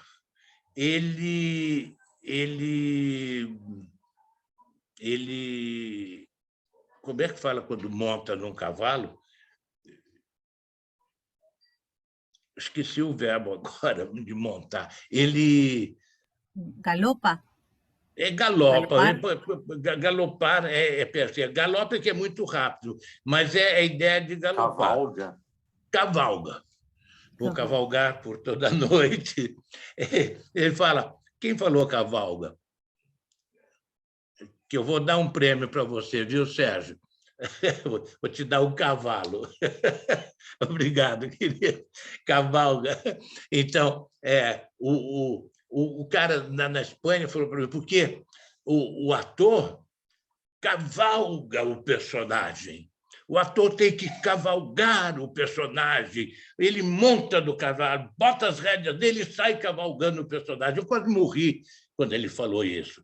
ele como é que fala quando monta num cavalo? Esqueci o verbo agora de montar. Ele... Galopa. Galopa. Galopar. Galopar galopa que é muito rápido, mas é a ideia de galopar. Cavalga. Cavalga. Vou cavalgar por toda a noite. Ele fala, quem falou cavalga? Que eu vou dar um prêmio para você, viu, Sérgio? Vou te dar um cavalo. Obrigado, querido. Cavalga. Então, o cara na Espanha falou para mim, porque o ator cavalga o personagem. O ator tem que cavalgar o personagem. Ele monta no cavalo, bota as rédeas dele e sai cavalgando o personagem. Eu quase morri quando ele falou isso.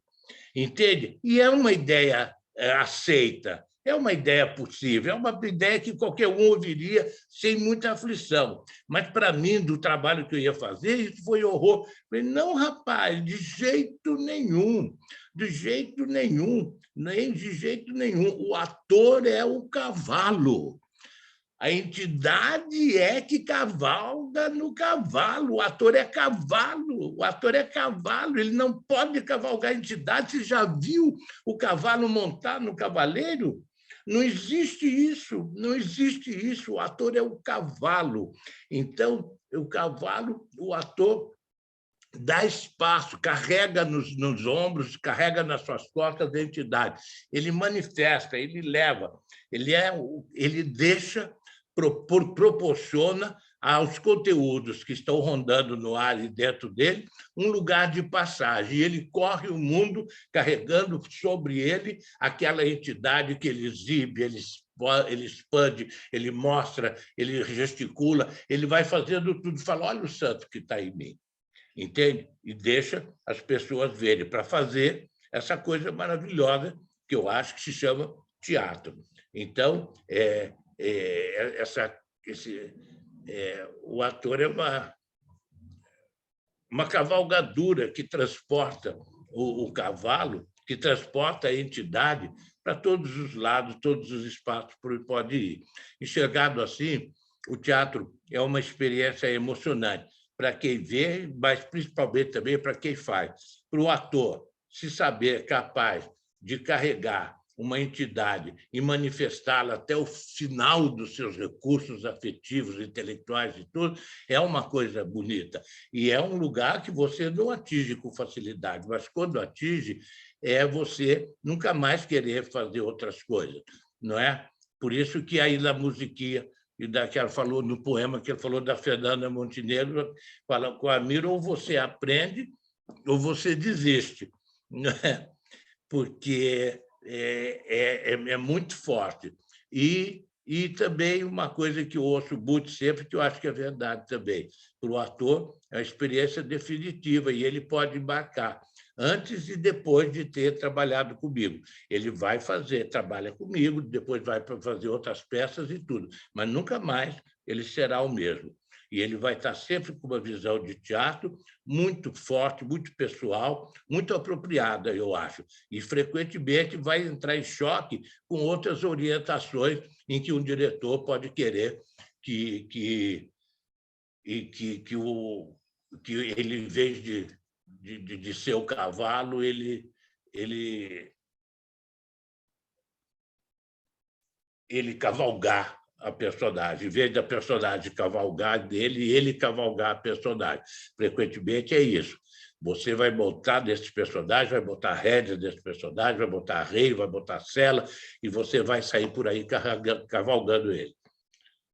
Entende? E é uma ideia aceita, é uma ideia possível, é uma ideia que qualquer um ouviria sem muita aflição. Mas, para mim, do trabalho que eu ia fazer, isso foi horror. Eu falei, não, rapaz, de jeito nenhum, de jeito nenhum, nem de jeito nenhum. O ator é o cavalo. A entidade é que cavalga no cavalo. O ator é cavalo. O ator é cavalo. Ele não pode cavalgar a entidade. Você já viu o cavalo montar no cavaleiro? Não existe isso. Não existe isso. O ator é o cavalo. Então, o cavalo, o ator dá espaço, carrega nos ombros, carrega nas suas costas a entidade. Ele manifesta, ele leva, ele deixa, proporciona aos conteúdos que estão rondando no ar e dentro dele um lugar de passagem. E ele corre o mundo carregando sobre ele aquela entidade que ele exibe, ele expande, ele mostra, ele gesticula, ele vai fazendo tudo, fala, olha o santo que está em mim. Entende? E deixa as pessoas verem, para fazer essa coisa maravilhosa que eu acho que se chama teatro. Então, o ator é uma cavalgadura que transporta o cavalo, que transporta a entidade para todos os lados, todos os espaços por onde pode ir. Enxergado assim, o teatro é uma experiência emocionante para quem vê, mas principalmente também para quem faz. Para o ator se saber capaz de carregar uma entidade e manifestá-la até o final dos seus recursos afetivos, intelectuais e tudo, é uma coisa bonita. E é um lugar que você não atinge com facilidade, mas quando atinge, é você nunca mais querer fazer outras coisas, não é? Por isso que aí na musiquinha, e que ela falou no poema que ele falou da Fernanda Montenegro, fala com a Mira, ou você aprende ou você desiste, não é? Porque é muito forte. E também uma coisa que eu ouço muito sempre, que eu acho que é verdade também, para o ator, é uma experiência definitiva, e ele pode embarcar antes e depois de ter trabalhado comigo. Ele vai fazer, trabalha comigo, depois vai para fazer outras peças e tudo, mas nunca mais ele será o mesmo. E ele vai estar sempre com uma visão de teatro muito forte, muito pessoal, muito apropriada, eu acho. E, frequentemente, vai entrar em choque com outras orientações em que um diretor pode querer que ele, em vez de ser o cavalo, ele cavalgar a personagem, em vez da personagem cavalgar dele, ele cavalgar a personagem. Frequentemente é isso. Você vai botar desses personagens, vai botar rédeas desses personagens, vai botar rei, vai botar cela, e você vai sair por aí cavalgando ele.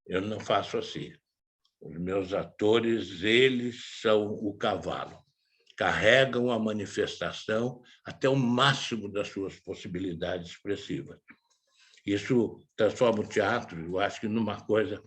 Eu não faço assim. Os meus atores, eles são o cavalo. Carregam a manifestação até o máximo das suas possibilidades expressivas. Isso transforma o teatro, eu acho que numa coisa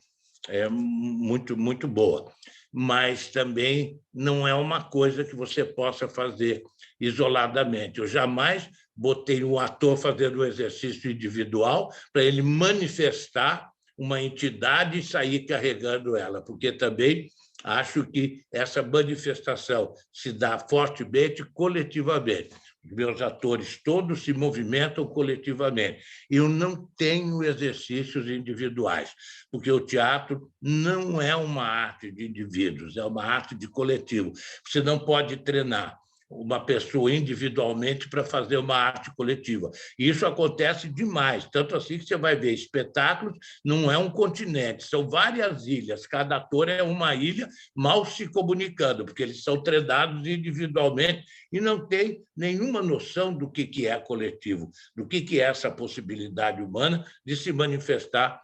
muito, muito boa. Mas também não é uma coisa que você possa fazer isoladamente. Eu jamais botei um ator fazendo um exercício individual para ele manifestar uma entidade e sair carregando ela, porque também acho que essa manifestação se dá fortemente coletivamente. Os meus atores todos se movimentam coletivamente. Eu não tenho exercícios individuais, porque o teatro não é uma arte de indivíduos, é uma arte de coletivo. Você não pode treinar uma pessoa individualmente para fazer uma arte coletiva. E isso acontece demais, tanto assim que você vai ver espetáculos, não é um continente, são várias ilhas, cada ator é uma ilha mal se comunicando, porque eles são treinados individualmente e não têm nenhuma noção do que é coletivo, do que é essa possibilidade humana de se manifestar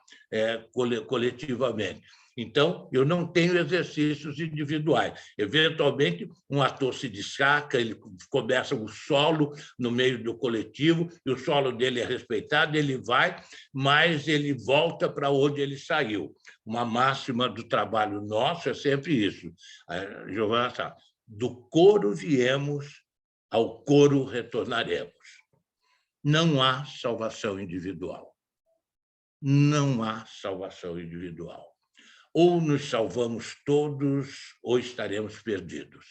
coletivamente. Então, eu não tenho exercícios individuais. Eventualmente, um ator se destaca, ele começa o solo no meio do coletivo, e o solo dele é respeitado, ele vai, mas ele volta para onde ele saiu. Uma máxima do trabalho nosso é sempre isso. Giovana sabe, do coro viemos, ao coro retornaremos. Não há salvação individual. Não há salvação individual. Ou nos salvamos todos, ou estaremos perdidos.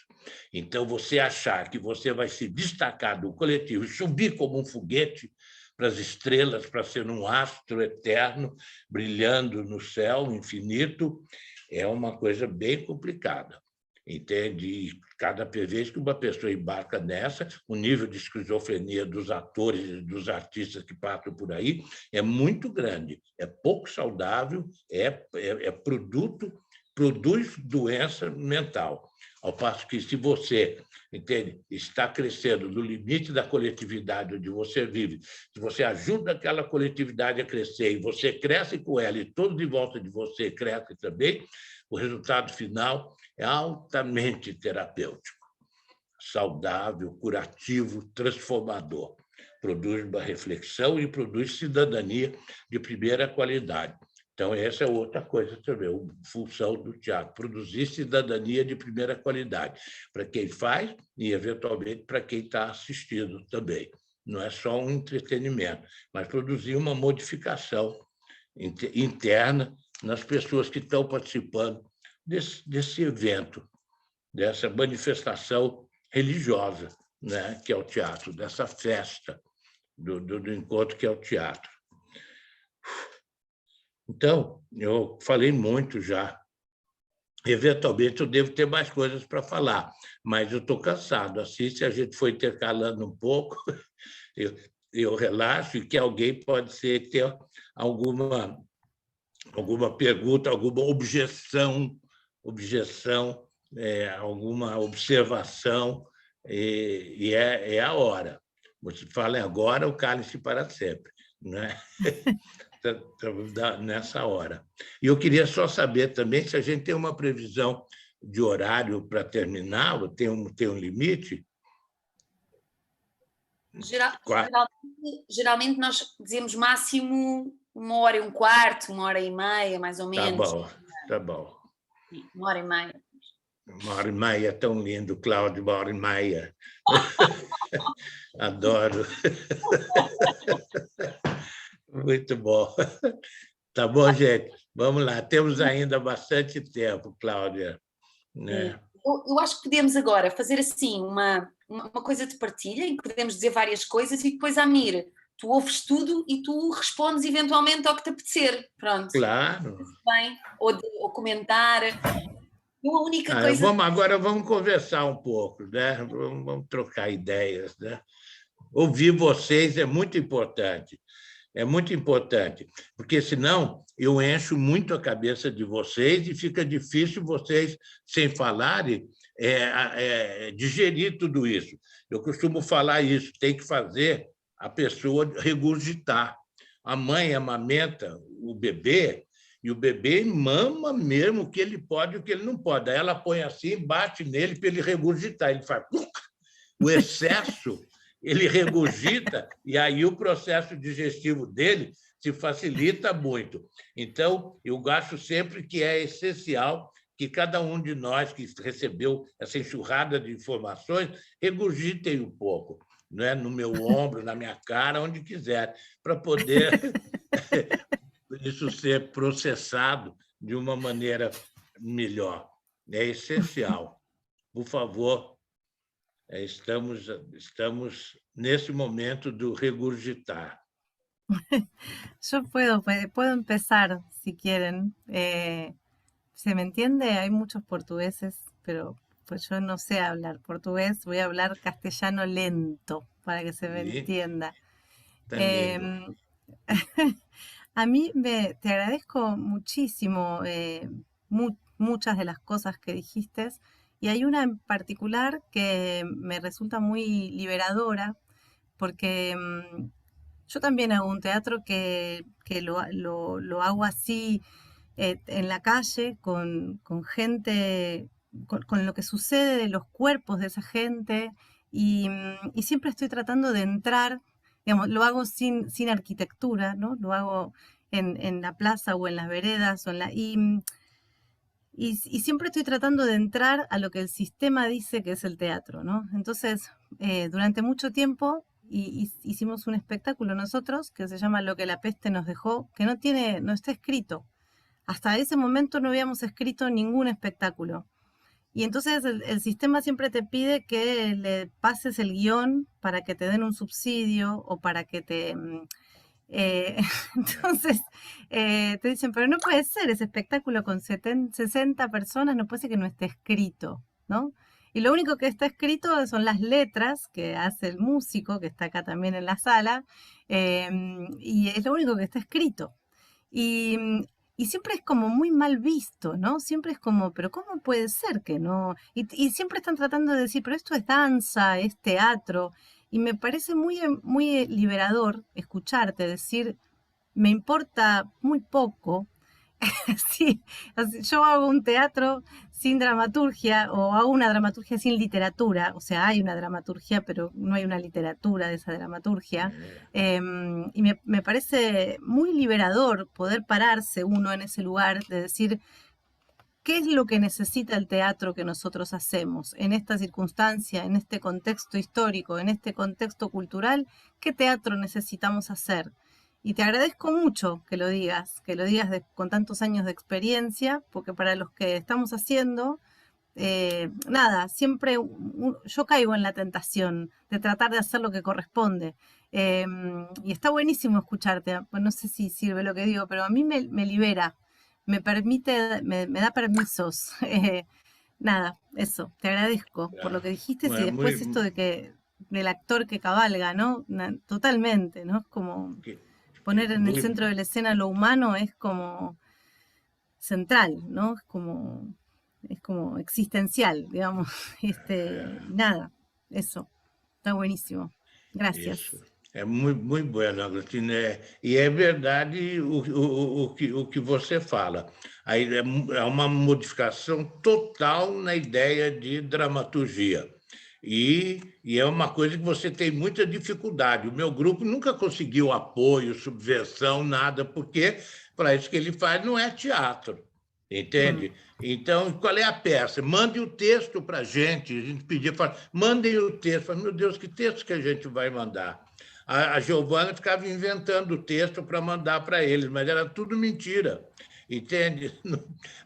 Então, você achar que você vai se destacar do coletivo e subir como um foguete para as estrelas, para ser um astro eterno, brilhando no céu infinito, é uma coisa bem complicada. Entende? E cada vez que uma pessoa embarca nessa, o nível de esquizofrenia dos atores e dos artistas que passam por aí é muito grande, é pouco saudável, produz doença mental. Ao passo que, se você, entende, está crescendo no limite da coletividade onde você vive, se você ajuda aquela coletividade a crescer e você cresce com ela e todos em volta de você crescem também, o resultado final é altamente terapêutico, saudável, curativo, transformador. Produz uma reflexão e produz cidadania de primeira qualidade. Então, essa é outra coisa também, a função do teatro, produzir cidadania de primeira qualidade, para quem faz e, eventualmente, para quem está assistindo também. Não é só um entretenimento, mas produzir uma modificação interna nas pessoas que estão participando desse evento, dessa manifestação religiosa, né, que é o teatro, dessa festa do encontro que é o teatro. Então, eu falei muito já. Eventualmente, eu devo ter mais coisas para falar, mas eu estou cansado. Assim, se a gente for intercalando um pouco, eu relaxo e que alguém pode ser ter alguma pergunta, alguma objeção, alguma observação, e é a hora. Você fala agora, o cálice para sempre, né? Nessa hora. E eu queria só saber também se a gente tem uma previsão de horário para terminar, ou tem um limite? Geralmente nós dizemos máximo 1h15, 1h30, mais ou menos. Tá bom. 1h30. 1h30 é tão lindo, Cláudio, 1h30. Adoro. Muito bom. Tá bom, gente? Vamos lá. Temos ainda bastante tempo, Cláudia. Né? Eu acho que podemos agora fazer assim uma coisa de partilha, em que podemos dizer várias coisas e depois, Amir, tu ouves tudo e tu respondes eventualmente ao que te apetecer. Pronto. Claro. Bem, ou comentar. A única coisa... Agora vamos conversar um pouco, né? Vamos trocar ideias, né? Ouvir vocês é muito importante. É muito importante, porque senão eu encho muito a cabeça de vocês e fica difícil vocês, sem falarem, digerir tudo isso. Eu costumo falar isso, tem que fazer a pessoa regurgitar. A mãe amamenta o bebê e o bebê mama mesmo o que ele pode e o que ele não pode. Aí ela põe assim, bate nele para ele regurgitar. Ele faz o excesso, ele regurgita e aí o processo digestivo dele se facilita muito. Então, eu acho sempre que é essencial que cada um de nós que recebeu essa enxurrada de informações regurgitem um pouco, né? No meu ombro, na minha cara, onde quiser, para poder isso ser processado de uma maneira melhor. É essencial. Por favor, estamos nesse momento do regurgitar. Yo puedo empezar si quieren. ¿Se me entiende? Hay muchos portugueses, pero pues yo no sé hablar portugués, voy a hablar castellano lento para que se me Sí. entienda. Tan lindo. A mí te agradezco muchísimo muchas de las cosas que dijiste y hay una en particular que me resulta muy liberadora porque yo también hago un teatro que lo hago así en la calle con gente, con lo que sucede de los cuerpos de esa gente y siempre estoy tratando de entrar, digamos, lo hago sin arquitectura, ¿no? Lo hago en la plaza o en las veredas y siempre estoy tratando de entrar a lo que el sistema dice que es el teatro, ¿no? Entonces, durante mucho tiempo hicimos un espectáculo nosotros que se llama Lo que la peste nos dejó, que no está escrito. Hasta ese momento no habíamos escrito ningún espectáculo. Y entonces el sistema siempre te pide que le pases el guión para que te den un subsidio o para que te... entonces te dicen, pero no puede ser ese espectáculo con 60 personas, no puede ser que no esté escrito, ¿no? Y lo único que está escrito son las letras que hace el músico, que está acá también en la sala, y es lo único que está escrito. Y siempre es como muy mal visto, ¿no? Siempre es como, pero ¿cómo puede ser que no? Y siempre están tratando de decir, pero esto es danza, es teatro. Y me parece muy liberador escucharte decir, me importa muy poco. Sí, yo hago un teatro sin dramaturgia o hago una dramaturgia sin literatura, o sea, hay una dramaturgia, pero no hay una literatura de esa dramaturgia. Y me parece muy liberador poder pararse uno en ese lugar de decir, ¿qué es lo que necesita el teatro que nosotros hacemos en esta circunstancia, en este contexto histórico, en este contexto cultural? ¿Qué teatro necesitamos hacer? Y te agradezco mucho que lo digas con tantos años de experiencia, porque para los que estamos haciendo, nada, siempre yo caigo en la tentación de tratar de hacer lo que corresponde. Y está buenísimo escucharte, pues no sé si sirve lo que digo, pero a mí me libera, me permite, me da permisos. Nada, eso, te agradezco por lo que dijiste y después esto de que del actor que cabalga, ¿no? Totalmente, ¿no? Es como... Poner en el centro de la escena lo humano es como central, ¿no? Es como existencial, digamos. Nada, eso. Está buenísimo. Gracias. Isso. É muito bueno, Agostina. E é verdade o que você fala. Aí é uma modificação total na ideia de dramaturgia. E é uma coisa que você tem muita dificuldade. O meu grupo nunca conseguiu apoio, subversão, nada, porque para isso que ele faz não é teatro, entende? Então, qual é a peça? Mande o texto para a gente pedia, mandem o texto. Meu Deus, que texto que a gente vai mandar? A Giovana ficava inventando o texto para mandar para eles, mas era tudo mentira. Entende?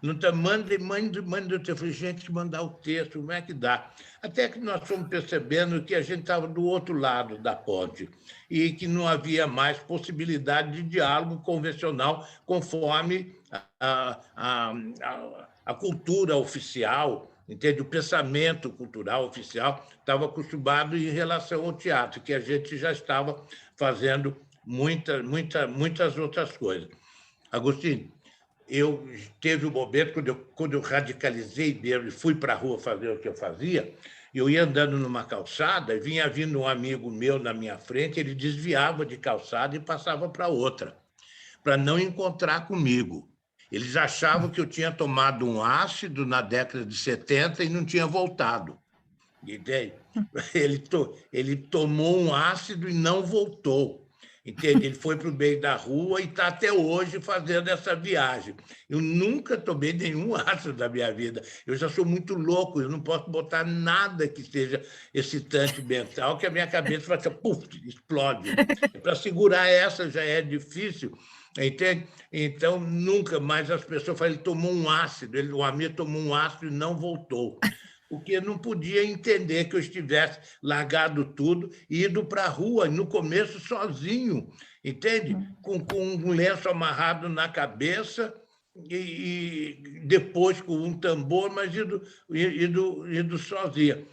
Não tá, manda o texto. Eu falei, gente, mandar o texto, como é que dá? Até que nós fomos percebendo que a gente estava do outro lado da ponte e que não havia mais possibilidade de diálogo convencional conforme a cultura oficial, entende? O pensamento cultural oficial estava acostumado em relação ao teatro, que a gente já estava fazendo muitas outras coisas. Agostinho, eu teve um momento, quando eu radicalizei mesmo e fui para a rua fazer o que eu fazia, eu ia andando numa calçada e vinha vindo um amigo meu na minha frente, ele desviava de calçada e passava para outra, para não encontrar comigo. Eles achavam que eu tinha tomado um ácido na década de 70 e não tinha voltado. Entende? Ele tomou um ácido e não voltou. Entende? Ele foi para o meio da rua e está até hoje fazendo essa viagem. Eu nunca tomei nenhum ácido na minha vida. Eu já sou muito louco, eu não posso botar nada que seja excitante mental, que a minha cabeça vai ser, puf, explode. Para segurar essa já é difícil. Entende? Então, nunca mais as pessoas falam, ele tomou um ácido, o amigo tomou um ácido e não voltou. Porque não podia entender que eu estivesse largado tudo e ido para a rua, no começo sozinho, entende? Com um lenço amarrado na cabeça e depois com um tambor, mas ido sozinho.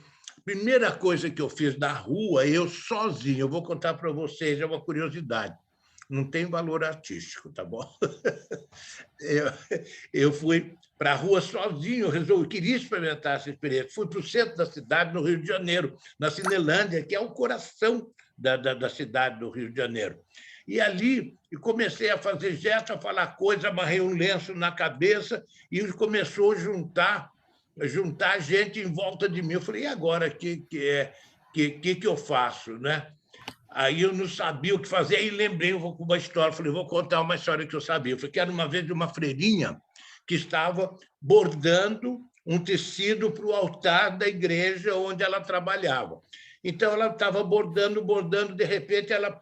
Primeira coisa que eu fiz na rua, eu sozinho, eu vou contar para vocês, é uma curiosidade. Não tem valor artístico, tá bom? Eu fui para a rua sozinho, eu queria experimentar essa experiência. Fui para o centro da cidade, no Rio de Janeiro, na Cinelândia, que é o coração da cidade do Rio de Janeiro. E ali eu comecei a fazer gesto, a falar coisas, amarrei um lenço na cabeça e começou a juntar gente em volta de mim. Eu falei, e agora, o que eu faço, né? Aí eu não sabia o que fazer, aí lembrei uma história, falei, vou contar uma história que eu sabia. Eu falei que era uma vez de uma freirinha que estava bordando um tecido para o altar da igreja onde ela trabalhava. Então, ela estava bordando, de repente, ela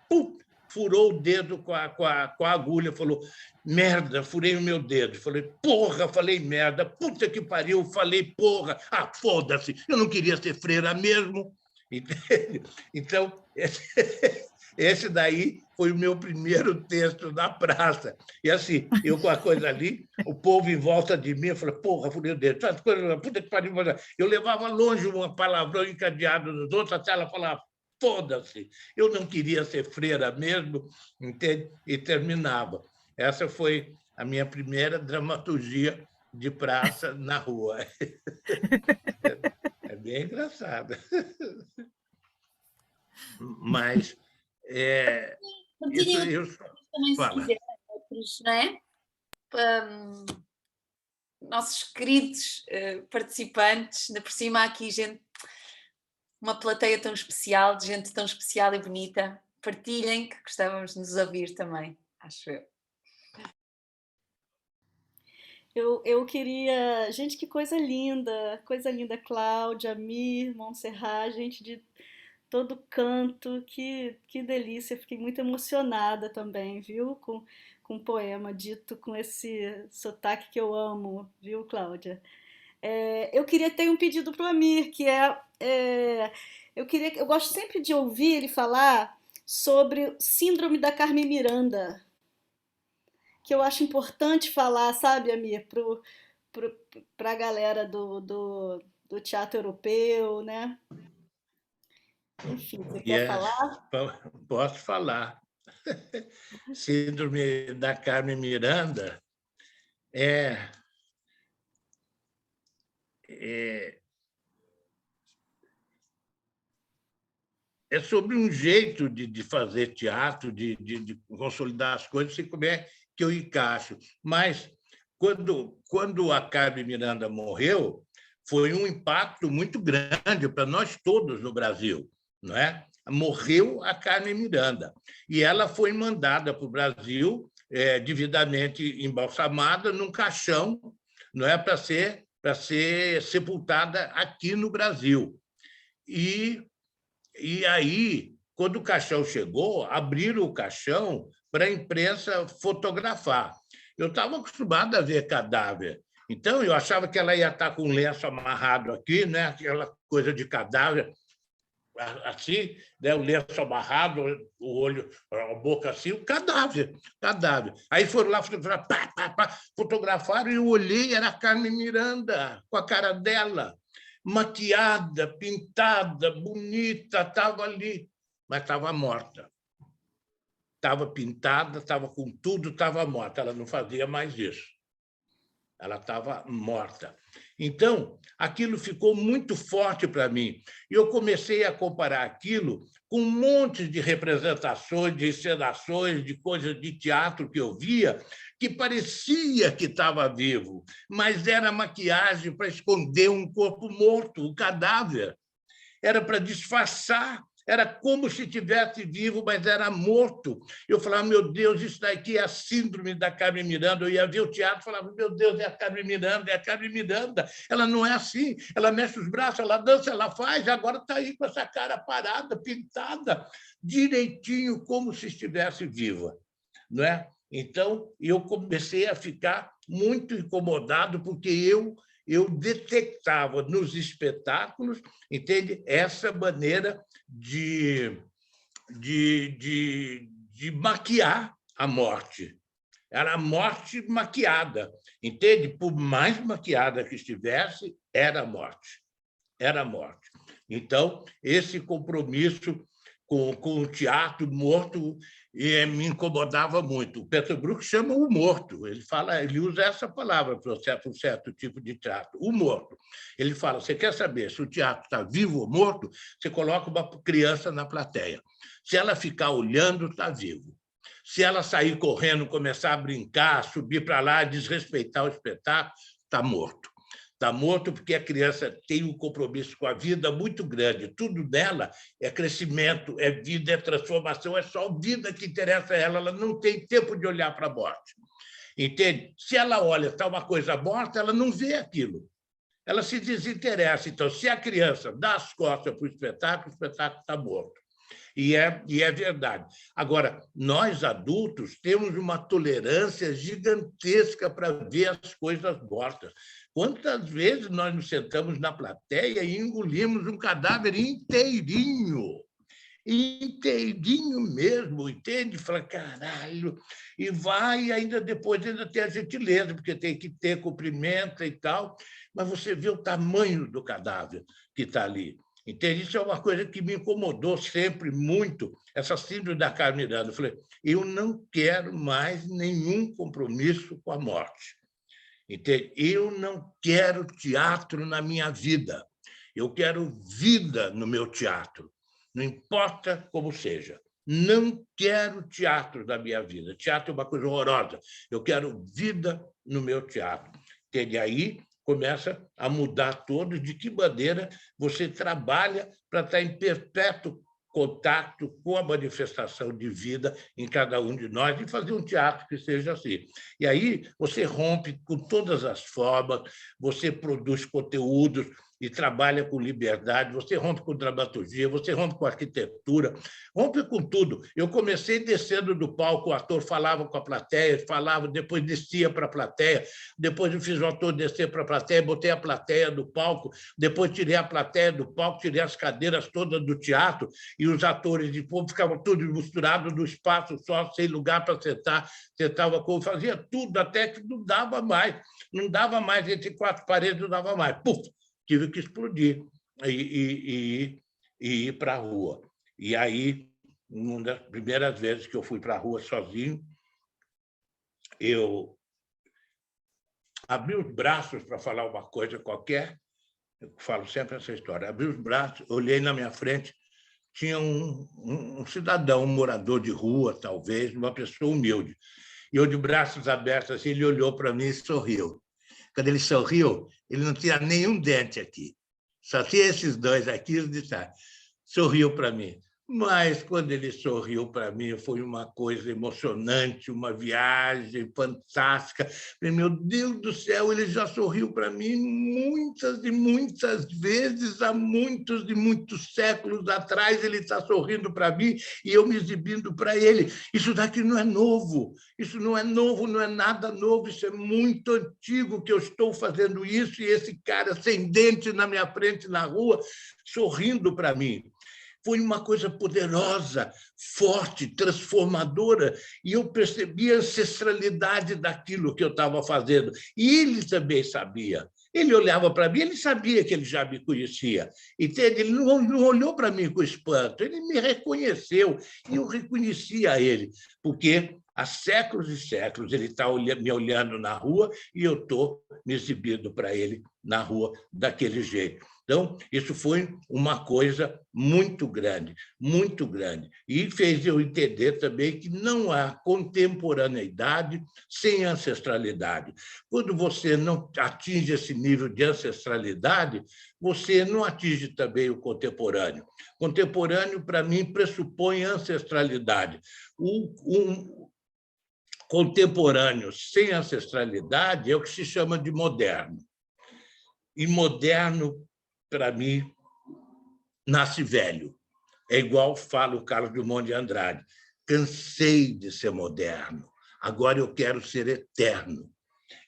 furou o dedo com a agulha, falou, merda, furei o meu dedo. Falei, porra, falei merda, puta que pariu, falei porra, foda-se, eu não queria ser freira mesmo. Entende? Então, esse daí foi o meu primeiro texto na praça. E assim, eu com a coisa ali, o povo em volta de mim, eu falei, porra, fudeu o dedo, puta que pariu. Eu levava longe uma palavrão encadeado nos outros, até ela falava, foda-se, eu não queria ser freira mesmo, entende? E terminava. Essa foi a minha primeira dramaturgia de praça na rua. É bem engraçado. Mas isso eu também se falo. quiser outros, não é? Nossos queridos participantes, ainda por cima há aqui gente, uma plateia tão especial, de gente tão especial e bonita. Partilhem, que gostávamos de nos ouvir também, acho eu. Eu queria... Gente, que coisa linda, Cláudia, Mir, Montserrat, gente de todo canto, que delícia, fiquei muito emocionada também, viu? Com o poema dito com esse sotaque que eu amo, viu, Cláudia? Eu queria ter um pedido para o Amir, que eu gosto sempre de ouvir ele falar sobre síndrome da Carmen Miranda, que eu acho importante falar, sabe, Amir, para a galera do teatro europeu, né? Enfim, você quer falar? Posso falar. Síndrome da Carmen Miranda é sobre um jeito de fazer teatro, de consolidar as coisas, sei como é que eu encaixo. Mas, quando a Carmen Miranda morreu, foi um impacto muito grande para nós todos no Brasil, não é? Morreu a Carmen Miranda e ela foi mandada para o Brasil devidamente embalsamada num caixão, não é, para ser sepultada aqui no Brasil. E aí, quando o caixão chegou, abriram o caixão para a imprensa fotografar. Eu estava acostumado a ver cadáver, então eu achava que ela ia estar com um lenço amarrado aqui, né? Aquela coisa de cadáver, assim, né? O lenço amarrado, o olho, a boca assim, o cadáver. Aí foram lá fotografaram e eu olhei, era a Carmen Miranda, com a cara dela, maquiada, pintada, bonita, estava ali, mas estava morta. Estava pintada, estava com tudo, estava morta. Ela não fazia mais isso. ela estava morta. Então, aquilo ficou muito forte para mim. E eu comecei a comparar aquilo com um monte de representações, de encenações, de coisas de teatro que eu via, que parecia que estava vivo, mas era maquiagem para esconder um corpo morto, um cadáver. Era para disfarçar, era como se estivesse vivo, mas era morto. Eu falava, meu Deus, isso daqui é a síndrome da Carmen Miranda. Eu ia ver o teatro e falava, meu Deus, é a Carmen Miranda, é a Carmen Miranda. Ela não é assim, ela mexe os braços, ela dança, ela faz, agora está aí com essa cara parada, pintada, direitinho, como se estivesse viva. Não é? Então, eu comecei a ficar muito incomodado, porque eu detectava nos espetáculos, entende? Essa maneira de maquiar a morte. Era a morte maquiada, entende? Por mais maquiada que estivesse, era a morte. Era a morte. Então, esse compromisso com o teatro morto me incomodava muito. O Peter Brook chama o morto, ele usa essa palavra para um certo tipo de teatro, o morto. Ele fala, você quer saber se o teatro está vivo ou morto? Você coloca uma criança na plateia. Se ela ficar olhando, está vivo. Se ela sair correndo, começar a brincar, subir para lá, desrespeitar o espetáculo, está morto. Está morto porque a criança tem um compromisso com a vida muito grande. Tudo dela é crescimento, é vida, é transformação, é só vida que interessa a ela. Ela não tem tempo de olhar para a morte. Entende? Se ela olha, está uma coisa morta, ela não vê aquilo. Ela se desinteressa. Então, se a criança dá as costas para o espetáculo está morto. E é verdade. Agora, nós, adultos, temos uma tolerância gigantesca para ver as coisas mortas. Quantas vezes nós nos sentamos na plateia e engolimos um cadáver inteirinho? Inteirinho mesmo, entende? Fala, caralho, e vai, ainda depois ainda tem a gentileza, porque tem que ter, cumprimenta e tal, mas você vê o tamanho do cadáver que está ali. Entende? Isso é uma coisa que me incomodou sempre muito, essa síndrome da Carmen Miranda. Eu falei, eu não quero mais nenhum compromisso com a morte. Entende? Eu não quero teatro na minha vida. Eu quero vida no meu teatro. Não importa como seja. Não quero teatro na minha vida. Teatro é uma coisa horrorosa. Eu quero vida no meu teatro. Entende? Aí começa a mudar todo de que maneira você trabalha para estar em perpétuo contato com a manifestação de vida em cada um de nós e fazer um teatro que seja assim. E aí você rompe com todas as formas, você produz conteúdos e trabalha com liberdade, você rompe com dramaturgia, você rompe com arquitetura, rompe com tudo. Eu comecei descendo do palco, o ator falava com a plateia, falava, depois descia para a plateia, depois eu fiz o ator descer para a plateia, botei a plateia do palco, depois tirei a plateia do palco, tirei as cadeiras todas do teatro e os atores de povo ficavam todos misturados no espaço só, sem lugar para sentar, sentava como fazia tudo, até que não dava mais entre quatro paredes, não dava mais. Puf! Tive que explodir e ir para a rua. E aí, uma das primeiras vezes que eu fui para a rua sozinho, eu abri os braços para falar uma coisa qualquer, eu falo sempre essa história, abri os braços, olhei na minha frente, tinha um cidadão, um morador de rua, talvez, uma pessoa humilde. E eu, de braços abertos, assim, ele olhou para mim e sorriu. Quando ele sorriu, ele não tinha nenhum dente aqui. Só tinha esses dois aqui, ele disse, sorriu para mim. Mas, quando ele sorriu para mim, foi uma coisa emocionante, uma viagem fantástica. Meu Deus do céu, ele já sorriu para mim muitas e muitas vezes, há muitos e muitos séculos atrás, ele está sorrindo para mim e eu me exibindo para ele. Isso daqui não é novo, isso não é novo, não é nada novo, isso é muito antigo que eu estou fazendo isso e esse cara sem dente na minha frente na rua, sorrindo para mim. Foi uma coisa poderosa, forte, transformadora, e eu percebi a ancestralidade daquilo que eu estava fazendo. E ele também sabia. Ele olhava para mim, ele sabia que ele já me conhecia. Entende? Ele não olhou para mim com espanto, ele me reconheceu, e eu reconhecia ele, porque há séculos e séculos. Ele está me olhando na rua e eu estou me exibindo para ele na rua daquele jeito. Então, isso foi uma coisa muito grande, muito grande. E fez eu entender também que não há contemporaneidade sem ancestralidade. Quando você não atinge esse nível de ancestralidade, você não atinge também o contemporâneo. Contemporâneo, para mim, pressupõe ancestralidade. Um contemporâneo sem ancestralidade é o que se chama de moderno. E moderno, para mim, nasce velho. É igual fala o Carlos Drummond de Andrade. Cansei de ser moderno, agora eu quero ser eterno.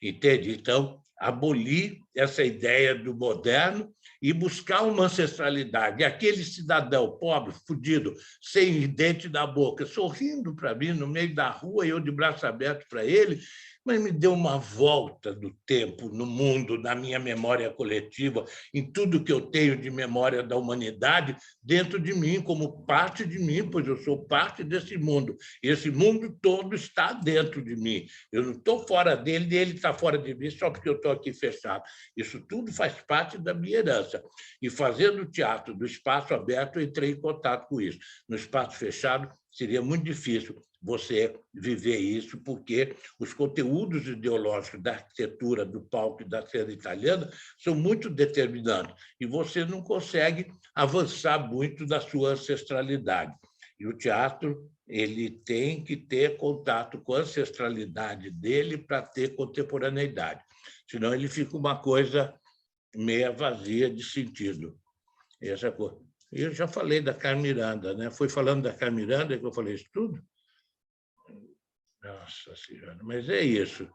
Entende? Então, abolir essa ideia do moderno e buscar uma ancestralidade. E aquele cidadão pobre, fudido, sem dente na boca, sorrindo para mim no meio da rua, eu de braço aberto para ele, mas me deu uma volta do tempo no mundo, na minha memória coletiva, em tudo que eu tenho de memória da humanidade dentro de mim, como parte de mim, pois eu sou parte desse mundo. E esse mundo todo está dentro de mim. Eu não estou fora dele, e ele está fora de mim só porque eu estou aqui fechado. Isso tudo faz parte da minha herança. E fazendo o teatro do espaço aberto, eu entrei em contato com isso. No espaço fechado, seria muito difícil você viver isso, porque os conteúdos ideológicos da arquitetura, do palco e da cena italiana são muito determinantes, e você não consegue avançar muito da sua ancestralidade. E o teatro ele tem que ter contato com a ancestralidade dele para ter contemporaneidade, senão ele fica uma coisa meia vazia de sentido. Essa coisa. Eu já falei da Carmen Miranda, né? Foi falando da Carmen Miranda que eu falei isso tudo? Nossa Senhora, mas é isso.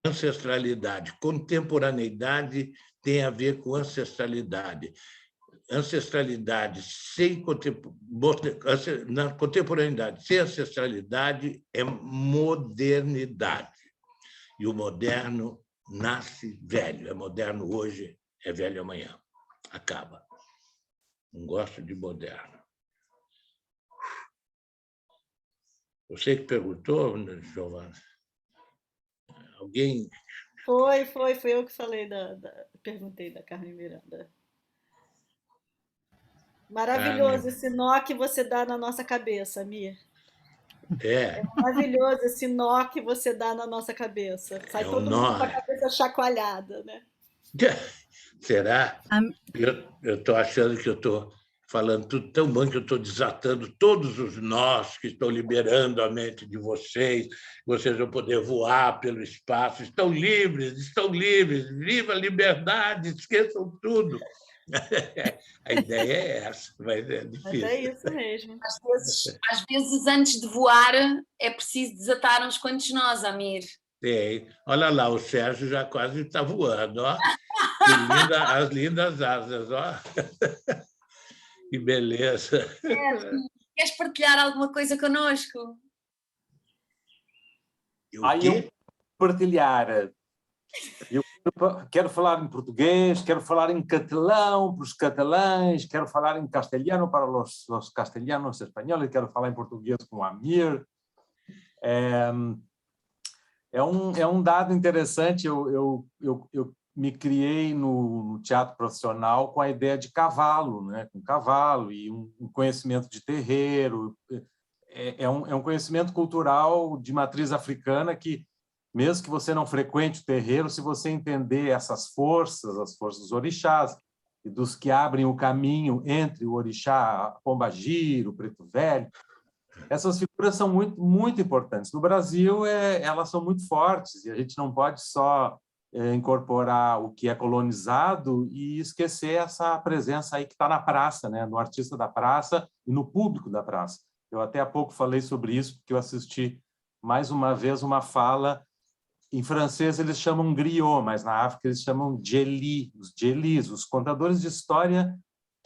Ancestralidade, contemporaneidade tem a ver com ancestralidade. Ancestralidade sem contemporaneidade sem ancestralidade é modernidade. E o moderno nasce velho. É moderno hoje, é velho amanhã. Acaba. Não gosto de moderno. Você que perguntou, Giovana? Alguém... Foi eu que falei perguntei da Carmen Miranda. Maravilhoso Carmen. esse nó que você dá na nossa cabeça, Amir. É maravilhoso esse nó que você dá na nossa cabeça. Sai todo mundo com a cabeça chacoalhada, né? Será? Eu estou achando que eu estou falando tudo tão bom que eu estou desatando todos os nós que estão liberando a mente de vocês. Vocês vão poder voar pelo espaço. Estão livres, viva a liberdade, esqueçam tudo. A ideia é essa, mas é difícil. Mas é isso mesmo. Às vezes, antes de voar, é preciso desatar uns quantos nós, Amir. Tem. Olha lá, o Sérgio já quase está voando, ó. As lindas asas, ó. Que beleza. Queres partilhar alguma coisa connosco? Eu partilhar. Eu quero falar em português, quero falar em catalão para os catalães, quero falar em castelhano para os castelhanos espanhóis, quero falar em português com o Amir. É um dado interessante. Eu me criei no teatro profissional com a ideia de cavalo, né? Com cavalo e um conhecimento de terreiro. É um conhecimento cultural de matriz africana que, mesmo que você não frequente o terreiro, se você entender essas forças, as forças dos orixás e dos que abrem o caminho entre o orixá Pombagira, o Preto Velho, essas figuras são muito, muito importantes. No Brasil, elas são muito fortes e a gente não pode só incorporar o que é colonizado e esquecer essa presença aí que está na praça, né? No artista da praça e no público da praça. Eu até há pouco falei sobre isso, porque eu assisti mais uma vez uma fala. Em francês eles chamam griot, mas na África eles chamam djeli, os djelis, os contadores de história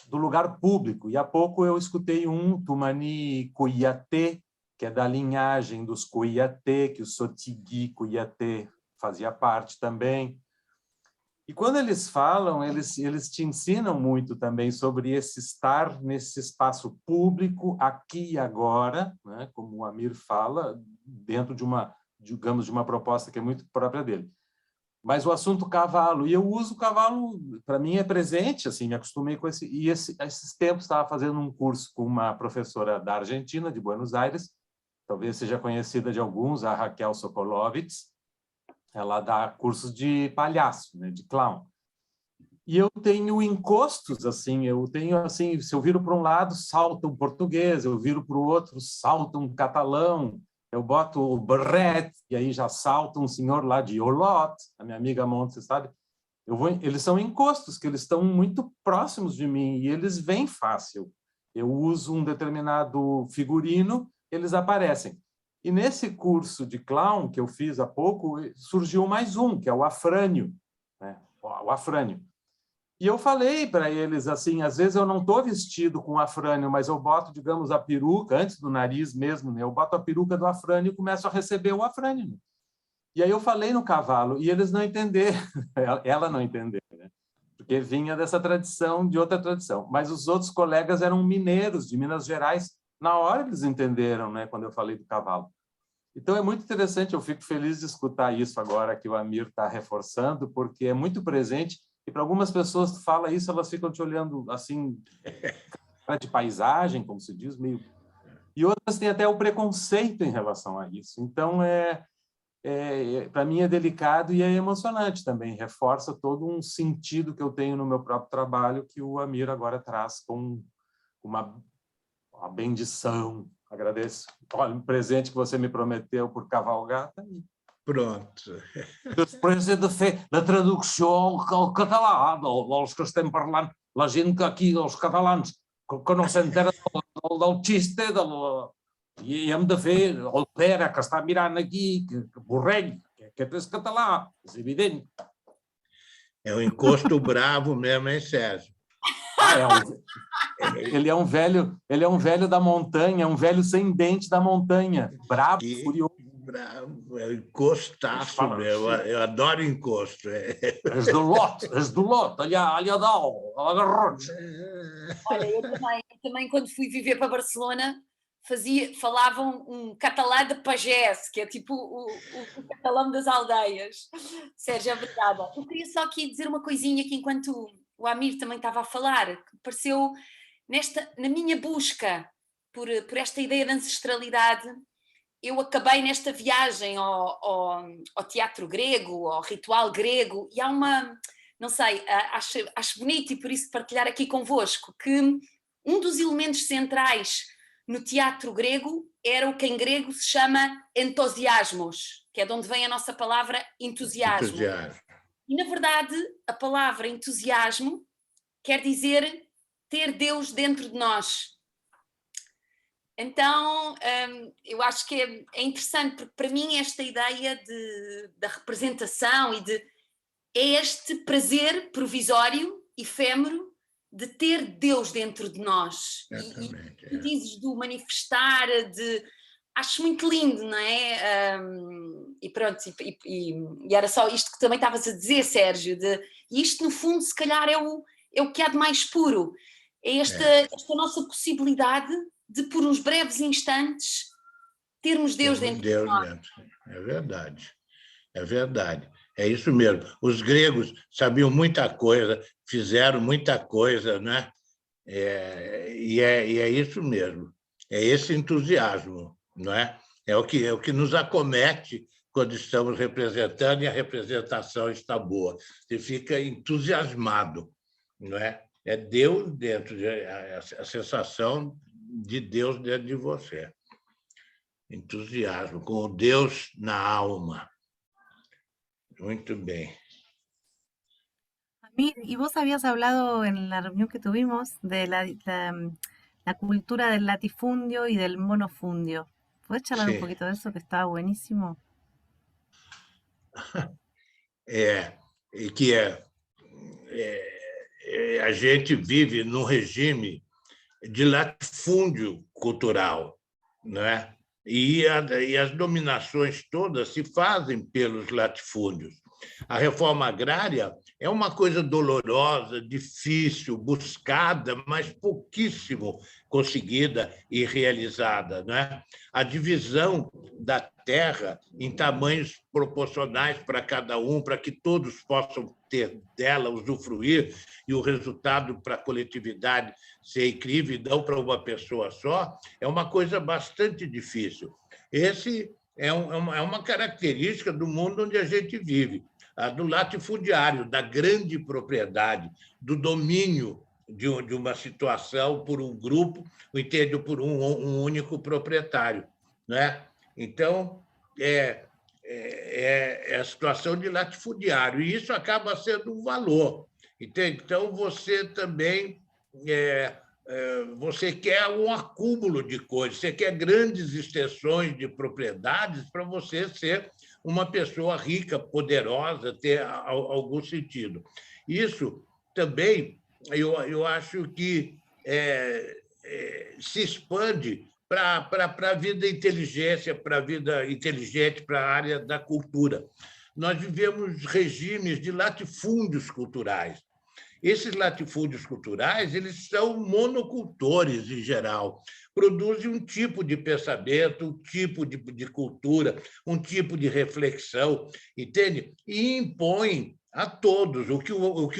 do lugar público. E há pouco eu escutei Toumani Kouyaté, que é da linhagem dos Kouyaté, que o Sotigui Kouyaté fazia parte também. E quando eles falam, eles te ensinam muito também sobre esse estar nesse espaço público, aqui e agora, né? Como o Amir fala, dentro de uma, digamos, de uma proposta que é muito própria dele. Mas o assunto cavalo, e eu uso o cavalo, para mim é presente, assim, me acostumei com esse... E esses tempos estava fazendo um curso com uma professora da Argentina, de Buenos Aires, talvez seja conhecida de alguns, a Raquel Sokolovitz. Ela dá cursos de palhaço, né, de clown. E eu tenho encostos, assim, se eu viro para um lado, salta um português, eu viro para o outro, salta um catalão, eu boto o barret, e aí já salta um senhor lá de Olot, a minha amiga Monte, sabe? Eles são encostos, que eles estão muito próximos de mim, e eles vêm fácil. Eu uso um determinado figurino, eles aparecem. E nesse curso de clown que eu fiz há pouco, surgiu mais um, que é o Afrânio, né? O Afrânio. E eu falei para eles, assim, às vezes eu não estou vestido com o Afrânio, mas eu boto, digamos, a peruca, antes do nariz mesmo, né? Eu boto a peruca do Afrânio e começo a receber o Afrânio. Né? E aí eu falei no cavalo, e eles não entenderam, ela não entendeu, né? Porque vinha dessa tradição, de outra tradição. Mas os outros colegas eram mineiros, de Minas Gerais. Na hora eles entenderam, né, quando eu falei do cavalo. Então, é muito interessante, eu fico feliz de escutar isso agora que o Amir está reforçando, porque é muito presente, e para algumas pessoas que fala isso, elas ficam te olhando assim, cara de paisagem, como se diz, meio... E outras têm até o preconceito em relação a isso. Então, para mim é delicado e é emocionante também, reforça todo um sentido que eu tenho no meu próprio trabalho, que o Amir agora traz com uma bendição. Agradeço. Olha, um presente que você me prometeu por cavalgata. Pronto. Després he de fer la traducció al català dels que estem parlant. La gent que aquí, els catalans, que no s'entenen del xiste, i hem de fer el Pere, que està mirant aquí, Borrell, que aquest és català, és evident. É um encosto bravo mesmo, hein, Sérgio? Ele é um velho da montanha, um velho sem dente da montanha, bravo, furioso. Bravo, é encostaço mesmo. Eu adoro encosto. És do Lot, allà dalt, a la Garrotxa. Olha, eu também quando fui viver para Barcelona, falavam um catalã de pagés, que é tipo o catalão das aldeias. Sérgio, obrigada. Eu queria só aqui dizer uma coisinha que enquanto o Amir também estava a falar, que pareceu na minha busca por esta ideia de ancestralidade, eu acabei nesta viagem ao teatro grego, ao ritual grego, e há uma, não sei, acho bonito e por isso partilhar aqui convosco, que um dos elementos centrais no teatro grego era o que em grego se chama entusiasmos, que é de onde vem a nossa palavra entusiasmo. E, na verdade, a palavra entusiasmo quer dizer ter Deus dentro de nós. Então, eu acho que é interessante, porque para mim esta ideia da representação é este prazer provisório, efêmero, de ter Deus dentro de nós. E tu dizes do manifestar, acho muito lindo, não é? E pronto, e era só isto que também estavas a dizer, Sérgio, e isto no fundo se calhar é o que há de mais puro, é esta nossa possibilidade de por uns breves instantes termos Deus dentro de nós. É verdade, é verdade. É isso mesmo. Os gregos sabiam muita coisa, fizeram muita coisa, né? E é isso mesmo. É esse entusiasmo, não é? É o que nos acomete quando estamos representando e a representação está boa. Você fica entusiasmado, não é? É Deus dentro, a sensação de Deus dentro de você. Entusiasmo, com o Deus na alma. Muito bien. Amir, y vos habías hablado en la reunión que tuvimos de la cultura del latifundio y del monofundio. ¿Puedes charlar un poquito de eso, que estaba buenísimo? A gente vive num regime de latifúndio cultural, né? E as dominações todas se fazem pelos latifúndios. A reforma agrária é uma coisa dolorosa, difícil, buscada, mas pouquíssimo conseguida e realizada, não é? A divisão da terra em tamanhos proporcionais para cada um, para que todos possam ter dela, usufruir, e o resultado para a coletividade ser incrível, e não para uma pessoa só, é uma coisa bastante difícil. Esse é uma característica do mundo onde a gente vive, a do latifundiário, da grande propriedade, do domínio de uma situação por um grupo, entende, por um único proprietário, né? Então, é a situação de latifundiário, e isso acaba sendo um valor. Entende? Então, você também você quer um acúmulo de coisas, você quer grandes extensões de propriedades para você ser uma pessoa rica, poderosa, ter algum sentido. Isso também, eu acho que se expande para a vida inteligente, para a área da cultura. Nós vivemos regimes de latifúndios culturais. Esses latifúndios culturais, eles são monocultores, em geral, produzem um tipo de pensamento, um tipo de cultura, um tipo de reflexão, entende? E impõem a todos. O que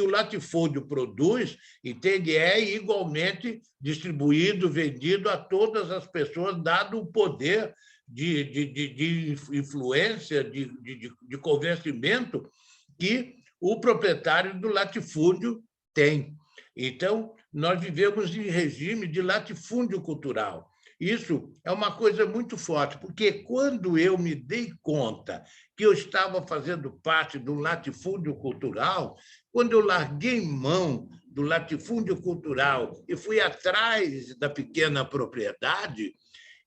o latifúndio produz, entende? É igualmente distribuído, vendido a todas as pessoas, dado o poder de influência, de convencimento que o proprietário do latifúndio tem. Então, nós vivemos em regime de latifúndio cultural. Isso é uma coisa muito forte, porque quando eu me dei conta que eu estava fazendo parte do latifúndio cultural, quando eu larguei mão do latifúndio cultural e fui atrás da pequena propriedade,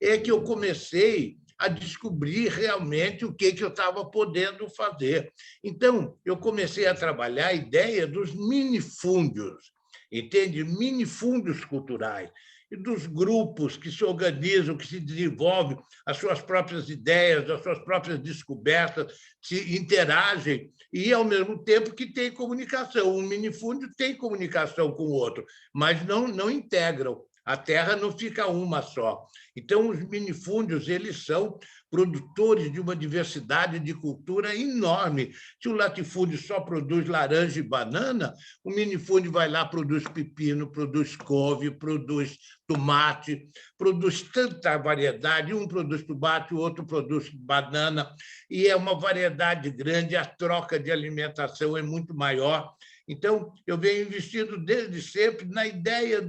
é que eu comecei a descobrir realmente o que eu estava podendo fazer. Então, eu comecei a trabalhar a ideia dos minifúndios, entende? Minifúndios culturais, e dos grupos que se organizam, que se desenvolvem as suas próprias ideias, as suas próprias descobertas, se interagem, e, ao mesmo tempo, que tem comunicação. Um minifúndio tem comunicação com o outro, mas não integram. A terra não fica uma só. Então, os minifúndios, eles são produtores de uma diversidade de cultura enorme. Se o latifúndio só produz laranja e banana, o minifúndio vai lá, produz pepino, produz couve, produz tomate, produz tanta variedade. Um produz tomate, o outro produz banana, e é uma variedade grande, a troca de alimentação é muito maior. Então, eu venho investindo desde sempre na ideia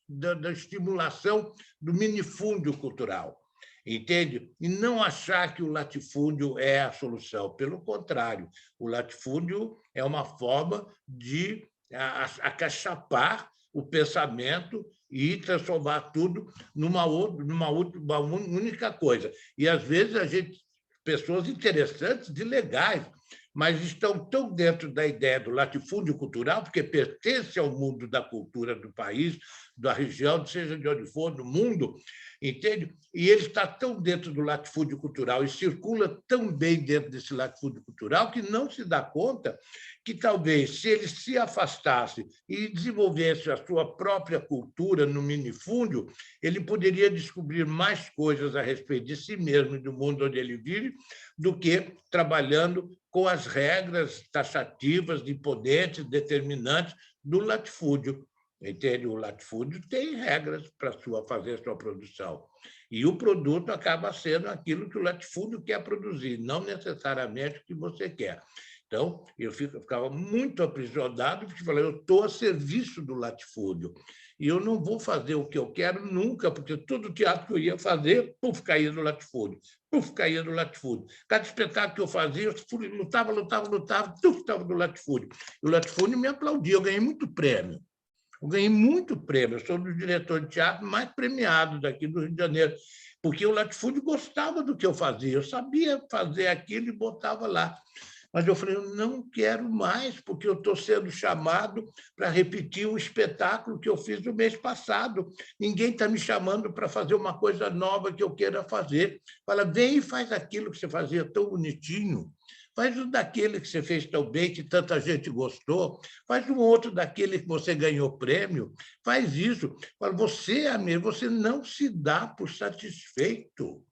da estimulação do minifúndio cultural, entende? E não achar que o latifúndio é a solução. Pelo contrário, o latifúndio é uma forma de acachapar o pensamento e transformar tudo numa única coisa. E, às vezes, pessoas interessantes e legais, mas estão tão dentro da ideia do latifúndio cultural, porque pertence ao mundo da cultura do país, da região, seja de onde for, do mundo, entende? E ele está tão dentro do latifúndio cultural e circula tão bem dentro desse latifúndio cultural que não se dá conta que, talvez, se ele se afastasse e desenvolvesse a sua própria cultura no minifúndio, ele poderia descobrir mais coisas a respeito de si mesmo e do mundo onde ele vive do que trabalhando com as regras taxativas, imponentes, determinantes do latifúndio. Entende? O latifúndio tem regras para fazer a sua produção. E o produto acaba sendo aquilo que o latifúndio quer produzir, não necessariamente o que você quer. Então, eu ficava muito aprisionado, porque falei, eu estou a serviço do latifúndio. E eu não vou fazer o que eu quero nunca, porque todo teatro que eu ia fazer, caía no latifúndio. Caía no latifúndio. Cada espetáculo que eu fazia, eu lutava, estava no latifúndio. E o latifúndio me aplaudia, eu ganhei muito prêmio. Eu sou o diretor de teatro mais premiado daqui do Rio de Janeiro, porque o latifúndio gostava do que eu fazia, eu sabia fazer aquilo e botava lá. Mas eu falei, eu não quero mais, porque eu estou sendo chamado para repetir o espetáculo que eu fiz no mês passado. Ninguém está me chamando para fazer uma coisa nova que eu queira fazer. Fala, vem e faz aquilo que você fazia tão bonitinho. faz um daquele que você fez tão bem, que tanta gente gostou, faz um outro daquele que você ganhou prêmio, faz isso. Fala, você, amigo, você não se dá por satisfeito.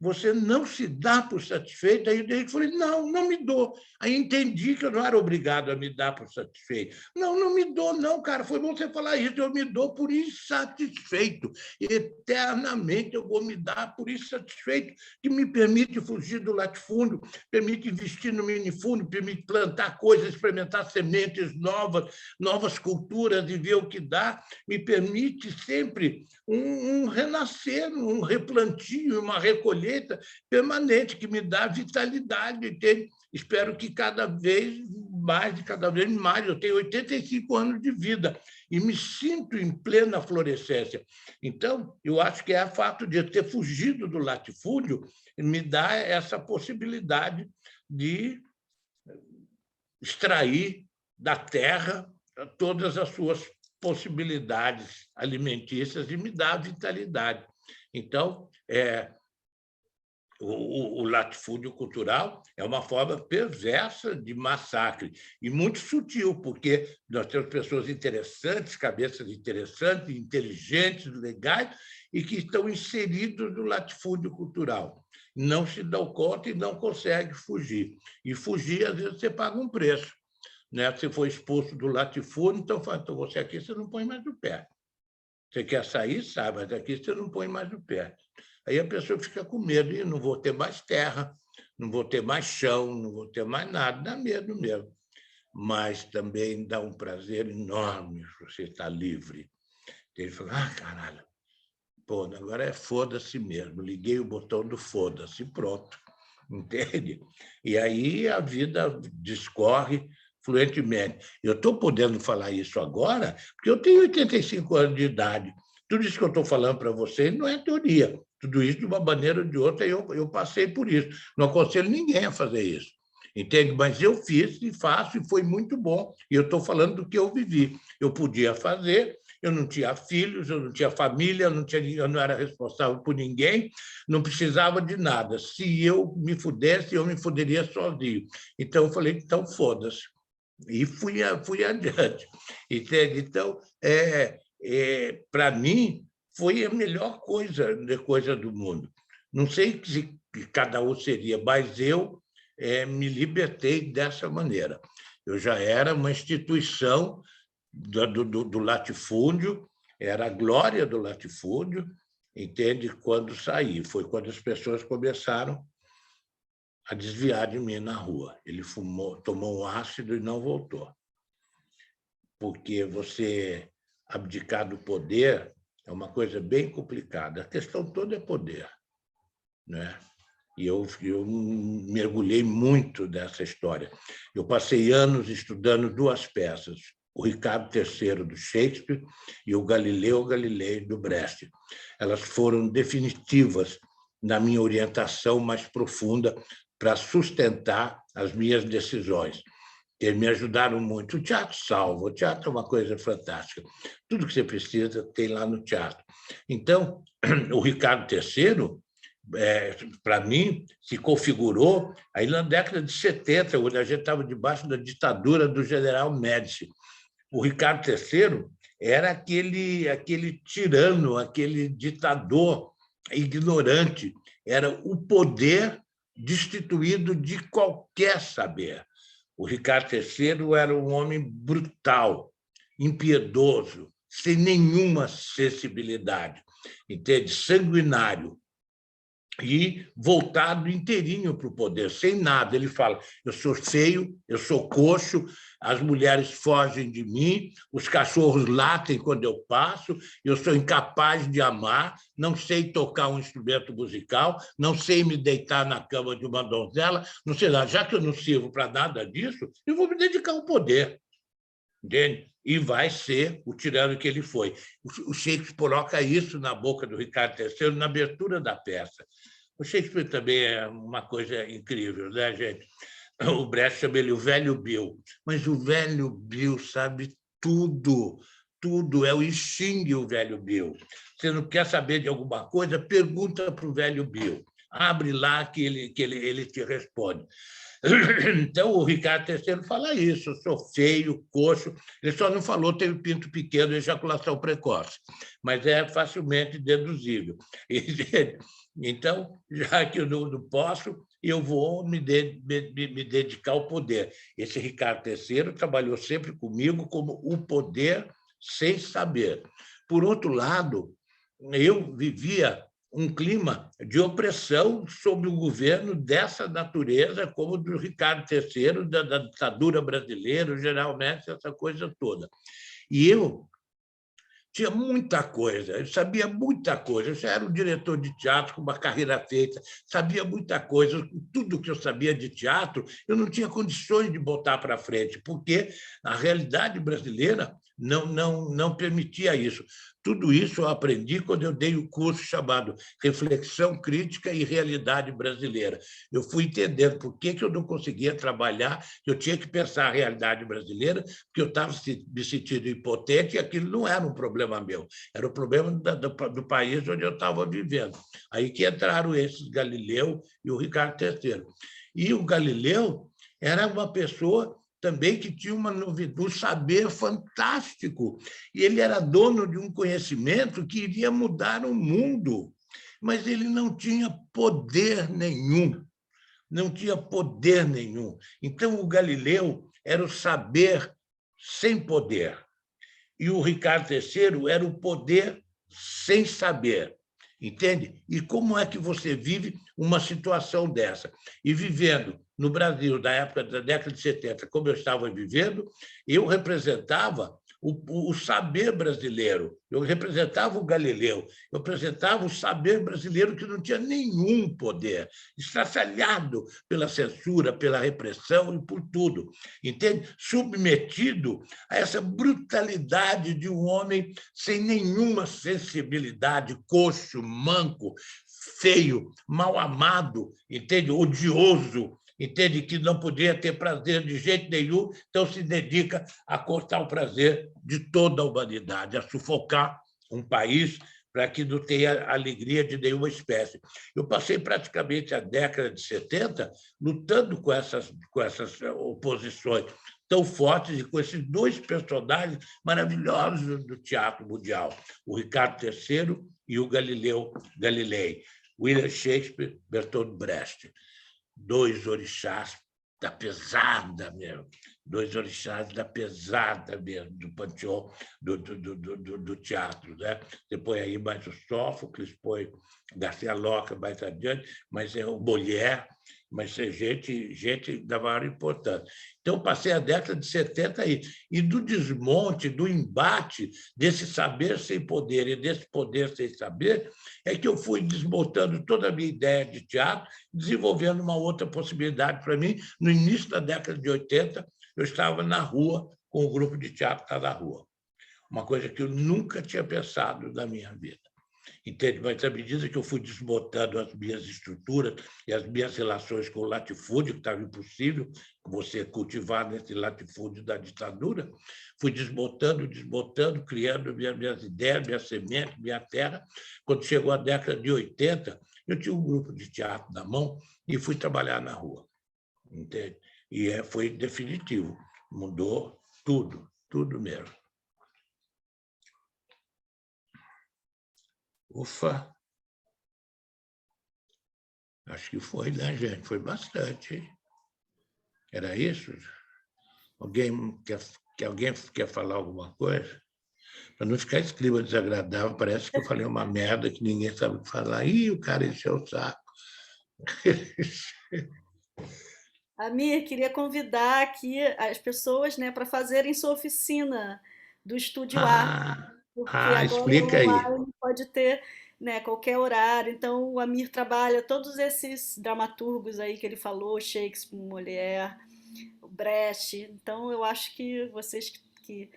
Você não se dá por satisfeito. Aí eu falei, não me dou. Aí entendi que eu não era obrigado a me dar por satisfeito. Não me dou, não, cara. Foi bom você falar isso. Eu me dou por insatisfeito. Eternamente eu vou me dar por insatisfeito, que me permite fugir do latifúndio, permite investir no minifundo, permite plantar coisas, experimentar sementes novas culturas e ver o que dá, me permite sempre um renascer, um replantio, uma recolheita permanente que me dá vitalidade. Entende? Espero que cada vez mais. Eu tenho 85 anos de vida e me sinto em plena florescência. Então, eu acho que é o fato de eu ter fugido do latifúndio me dá essa possibilidade de extrair da terra todas as suas possibilidades alimentícias e me dá vitalidade. Então, o latifúndio cultural é uma forma perversa de massacre e muito sutil, porque nós temos pessoas interessantes, cabeças interessantes, inteligentes, legais, e que estão inseridos no latifúndio cultural. Não se dão conta e não conseguem fugir. E fugir, às vezes, você paga um preço. Né? Você foi expulso do latifúndio, então fala, então você aqui você não põe mais o pé. Você quer sair, sabe, mas aqui você não põe mais o pé. Aí a pessoa fica com medo, e não vou ter mais terra, não vou ter mais chão, não vou ter mais nada, dá medo mesmo. Mas também dá um prazer enorme você estar livre. Ele fala, caralho, pô, agora é foda-se mesmo, liguei o botão do foda-se, pronto, entende? E aí a vida discorre fluentemente. Eu estou podendo falar isso agora porque eu tenho 85 anos de idade. Tudo isso que eu estou falando para vocês não é teoria. Tudo isso, de uma maneira ou de outra, eu passei por isso. Não aconselho ninguém a fazer isso, entende? Mas eu fiz e faço, e foi muito bom. E eu estou falando do que eu vivi. Eu podia fazer, eu não tinha filhos, eu não tinha família, eu não era responsável por ninguém, não precisava de nada. Se eu me fudesse, eu me fuderia sozinho. Então, eu falei, então, foda-se. E fui adiante, entende? Então, para mim, foi a melhor coisa do mundo. Não sei se cada um seria, mas eu me libertei dessa maneira. Eu já era uma instituição do latifúndio, era a glória do latifúndio, entende? Quando saí, foi quando as pessoas começaram a desviar de mim na rua. Ele tomou um ácido e não voltou. Porque você abdicar do poder é uma coisa bem complicada. A questão toda é poder, né? E eu mergulhei muito nessa história. Eu passei anos estudando duas peças, o Ricardo III, do Shakespeare, e o Galileu Galilei, do Brecht. Elas foram definitivas na minha orientação mais profunda para sustentar as minhas decisões. Eles me ajudaram muito. O teatro salva, o teatro é uma coisa fantástica. Tudo que você precisa tem lá no teatro. Então, o Ricardo III, para mim, se configurou aí na década de 70, quando a gente estava debaixo da ditadura do general Médici. O Ricardo III era aquele tirano, aquele ditador ignorante, era o poder destituído de qualquer saber. O Ricardo III era um homem brutal, impiedoso, sem nenhuma sensibilidade, entende? Sanguinário, e voltado inteirinho para o poder, sem nada. Ele fala, eu sou feio, eu sou coxo, as mulheres fogem de mim, os cachorros latem quando eu passo, eu sou incapaz de amar, não sei tocar um instrumento musical, não sei me deitar na cama de uma donzela, não sei lá, já que eu não sirvo para nada disso, eu vou me dedicar ao poder, entende? E vai ser o tirano que ele foi. O Shakespeare coloca isso na boca do Ricardo III na abertura da peça. O Shakespeare também é uma coisa incrível, né, gente? O Brecht chama ele o velho Bill, mas o velho Bill sabe tudo, tudo. É o Xing, o velho Bill. Você não quer saber de alguma coisa? Pergunta para o velho Bill. abre lá que ele te responde. Então, o Ricardo III fala isso, eu sou feio, coxo. Ele só não falou tenho pinto pequeno e ejaculação precoce, mas é facilmente deduzível. Então, já que eu não posso, eu vou me dedicar ao poder. Esse Ricardo III trabalhou sempre comigo como o poder sem saber. Por outro lado, eu vivia um clima de opressão sobre o governo dessa natureza, como o do Ricardo III, da ditadura brasileira, geralmente, essa coisa toda. E eu tinha muita coisa, eu sabia muita coisa. Eu já era um diretor de teatro com uma carreira feita, sabia muita coisa. Tudo que eu sabia de teatro, eu não tinha condições de botar para frente, porque a realidade brasileira não permitia isso. Tudo isso eu aprendi quando eu dei o curso chamado Reflexão Crítica e Realidade Brasileira. Eu fui entendendo por que eu não conseguia trabalhar, que eu tinha que pensar a realidade brasileira, porque eu estava me sentindo impotente e aquilo não era um problema meu, era o problema do país onde eu estava vivendo. Aí que entraram esses Galileu e o Ricardo III. E o Galileu era uma pessoa também que tinha um saber fantástico. E ele era dono de um conhecimento que iria mudar o mundo, mas ele não tinha poder nenhum. Não tinha poder nenhum. Então, o Galileu era o saber sem poder. E o Ricardo III era o poder sem saber. Entende? E como é que você vive uma situação dessa? E vivendo no Brasil, da época da década de 70, como eu estava vivendo, eu representava o saber brasileiro, eu representava o Galileu, eu representava o saber brasileiro que não tinha nenhum poder, estraçalhado pela censura, pela repressão e por tudo, entende? Submetido a essa brutalidade de um homem sem nenhuma sensibilidade, coxo, manco, feio, mal amado, entende? Odioso, entende que não podia ter prazer de jeito nenhum, então se dedica a cortar o prazer de toda a humanidade, a sufocar um país para que não tenha alegria de nenhuma espécie. Eu passei praticamente a década de 70 lutando com essas oposições tão fortes e com esses dois personagens maravilhosos do teatro mundial, o Ricardo III e o Galileu Galilei, William Shakespeare, Bertolt Brecht. Dois orixás da pesada mesmo, dois orixás da pesada mesmo, do panteão do teatro. Né? Você põe aí mais o Sófocles, põe Garcia Lorca mais adiante, mas é o Molière, mas é gente da maior importância. Então, passei a década de 70 aí. E do desmonte, do embate desse saber sem poder e desse poder sem saber, é que eu fui desmontando toda a minha ideia de teatro, desenvolvendo uma outra possibilidade para mim. No início da década de 80, eu estava na rua com o grupo de teatro Tá na Rua. Uma coisa que eu nunca tinha pensado na minha vida. Entende? Mas à medida que eu fui desmontando as minhas estruturas e as minhas relações com o latifúndio, que estava impossível você cultivar nesse latifúndio da ditadura, fui desmontando, criando minhas ideias, minha semente, minha terra. Quando chegou a década de 80, eu tinha um grupo de teatro na mão e fui trabalhar na rua. Entende? E foi definitivo. Mudou tudo mesmo. Ufa! Acho que foi, né, gente? Foi bastante. Era isso? Alguém quer falar alguma coisa? Para não ficar esse clima desagradável, parece que eu falei uma merda que ninguém sabe o que falar. Ih, o cara encheu o saco. Amir, queria convidar aqui as pessoas, né, para fazerem sua oficina do Estúdio A. Porque agora explica aí. online pode ter, né, qualquer horário. Então, o Amir trabalha todos esses dramaturgos aí que ele falou, Shakespeare, Molière, o Brecht. Então, eu acho que vocês que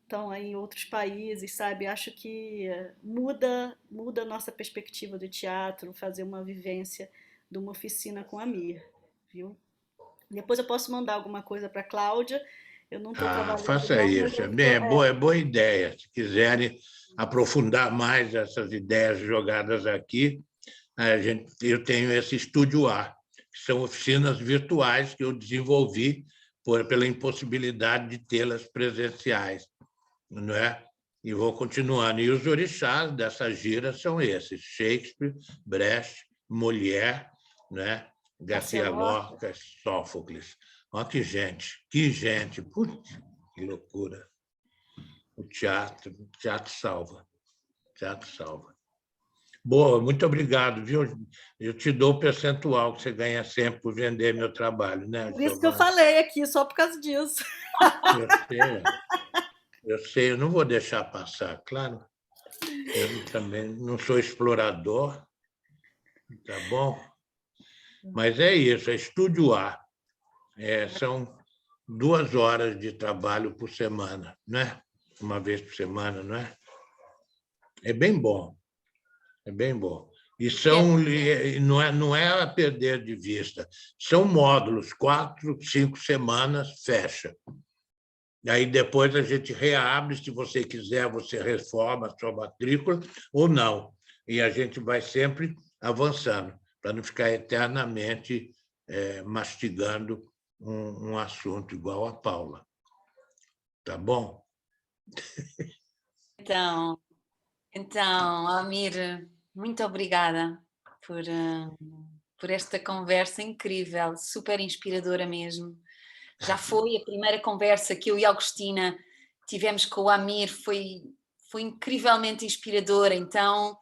estão aí em outros países, sabe, acho que muda a nossa perspectiva do teatro, fazer uma vivência de uma oficina com o Amir, viu? Depois eu posso mandar alguma coisa para a Cláudia. Eu não estou trabalhando. Faça isso. É boa ideia. Se quiserem aprofundar mais essas ideias jogadas aqui, Eu tenho esse Estúdio A, que são oficinas virtuais que eu desenvolvi pela impossibilidade de tê-las presenciais, não é? E vou continuando. E os orixás dessa gira são esses: Shakespeare, Brecht, Molière, né? Garcia Lorca, Sófocles. Olha que gente, putz, que loucura. O teatro salva, teatro salva. Boa, muito obrigado, viu? Eu te dou o percentual que você ganha sempre por vender meu trabalho, né? Por isso que eu falei aqui, só por causa disso. Eu sei, eu não vou deixar passar, claro. Eu também não sou explorador, tá bom? Mas é isso, é Estúdio A. São 2 horas de trabalho por semana, né? Uma vez por semana, não é? É bem bom, é bem bom. E não é a perder de vista, são módulos, 4, 5 semanas, fecha. Aí depois a gente reabre, se você quiser, você reforma a sua matrícula ou não. E a gente vai sempre avançando, para não ficar eternamente mastigando um assunto igual a Paula. Tá bom? Então, Amir, muito obrigada por esta conversa incrível, super inspiradora mesmo. Já foi a primeira conversa que eu e a Agostina tivemos com o Amir, foi incrivelmente inspiradora. Então,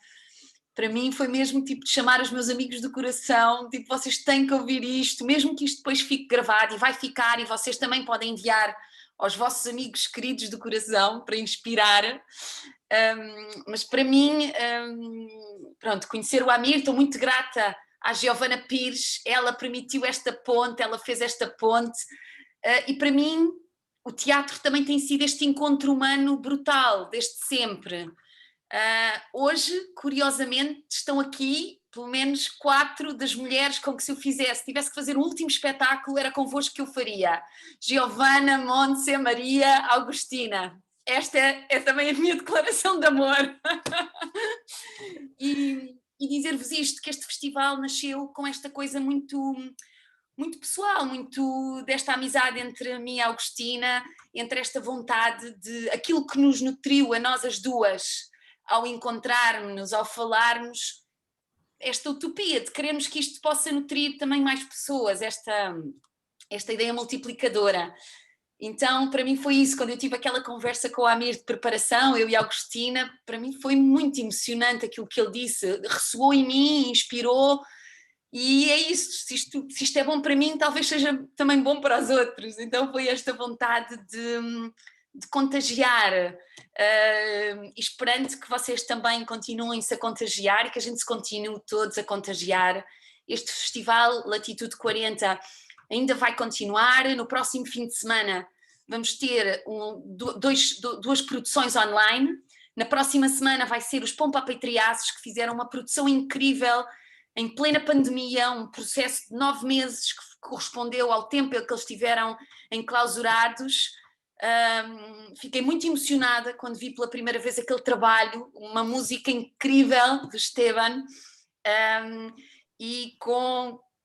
para mim foi mesmo tipo de chamar os meus amigos do coração, tipo, vocês têm que ouvir isto, mesmo que isto depois fique gravado, e vai ficar, e vocês também podem enviar aos vossos amigos queridos do coração para inspirar. Mas para mim, pronto, conhecer o Amir, estou muito grata à Giovana Pires, ela permitiu esta ponte, ela fez esta ponte. E para mim o teatro também tem sido este encontro humano brutal, desde sempre. Hoje, curiosamente, estão aqui pelo menos 4 das mulheres com que, se eu tivesse que fazer um último espetáculo, era convosco que eu faria. Giovana, Montse, Maria, Augustina. Esta é também a minha declaração de amor. E dizer-vos isto, que este festival nasceu com esta coisa muito pessoal, muito desta amizade entre mim e a Augustina, entre esta vontade de aquilo que nos nutriu a nós as duas, ao encontrarmos-nos, ao falarmos, esta utopia de queremos que isto possa nutrir também mais pessoas, esta ideia multiplicadora. Então, para mim foi isso, quando eu tive aquela conversa com o Amir de preparação, eu e a Augustina, para mim foi muito emocionante aquilo que ele disse, ressoou em mim, inspirou. E é isso, se isto é bom para mim, talvez seja também bom para os outros. Então foi esta vontade de contagiar, esperando que vocês também continuem-se a contagiar e que a gente se continue todos a contagiar. Este festival Latitude 40 ainda vai continuar. No próximo fim de semana vamos ter duas produções online. Na próxima semana vai ser os Pompa Patriaços, que fizeram uma produção incrível em plena pandemia, um processo de 9 meses que correspondeu ao tempo em que eles estiveram enclausurados. Fiquei muito emocionada quando vi pela primeira vez aquele trabalho, uma música incrível do Esteban, e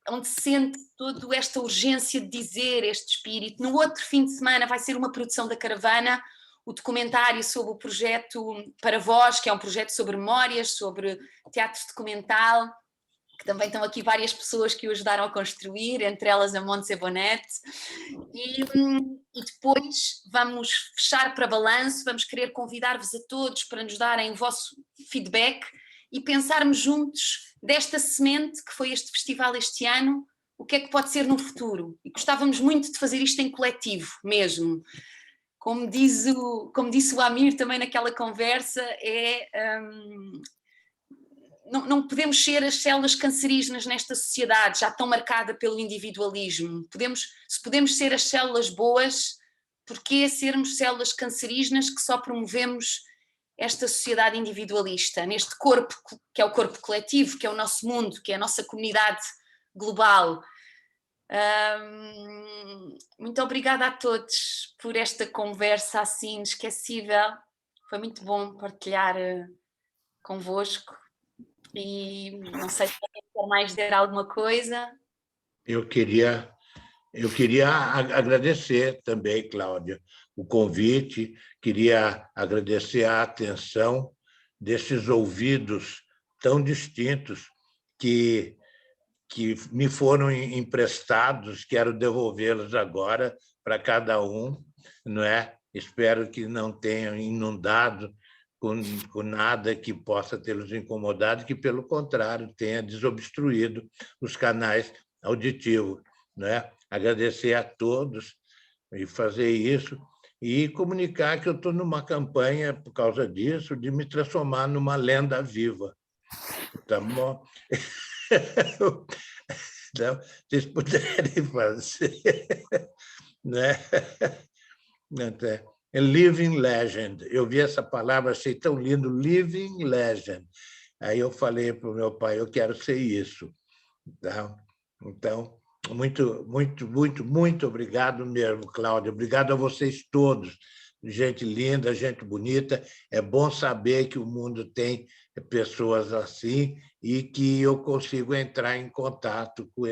onde se sente toda esta urgência de dizer este espírito. No outro fim de semana vai ser uma produção da Caravana, o documentário sobre o projeto Para Vós, que é um projeto sobre memórias, sobre teatro documental, que também estão aqui várias pessoas que o ajudaram a construir, entre elas a Montse Bonete. E depois vamos fechar para balanço, vamos querer convidar-vos a todos para nos darem o vosso feedback e pensarmos juntos desta semente que foi este festival este ano, o que é que pode ser no futuro. E gostávamos muito de fazer isto em coletivo mesmo. Como disse o Amir também naquela conversa, não podemos ser as células cancerígenas nesta sociedade, já tão marcada pelo individualismo. Se podemos ser as células boas, porquê sermos células cancerígenas que só promovemos esta sociedade individualista, neste corpo que é o corpo coletivo, que é o nosso mundo, que é a nossa comunidade global? Muito obrigada a todos por esta conversa assim inesquecível. Foi muito bom partilhar convosco. E não sei se alguém quer mais dizer alguma coisa. Eu queria agradecer também, Cláudia, o convite, queria agradecer a atenção desses ouvidos tão distintos que me foram emprestados, quero devolvê-los agora para cada um, não é? Espero que não tenham inundado com nada que possa tê-los incomodado, que, pelo contrário, tenha desobstruído os canais auditivos, não é? Agradecer a todos e fazer isso e comunicar que eu estou numa campanha, por causa disso, de me transformar numa lenda viva. Tá bom? Então, vocês puderem fazer, né? Living Legend. Eu vi essa palavra, achei tão lindo, Living Legend. Aí eu falei para o meu pai, eu quero ser isso. Tá? Então, muito obrigado mesmo, Cláudia. Obrigado a vocês todos. Gente linda, gente bonita. É bom saber que o mundo tem pessoas assim e que eu consigo entrar em contato com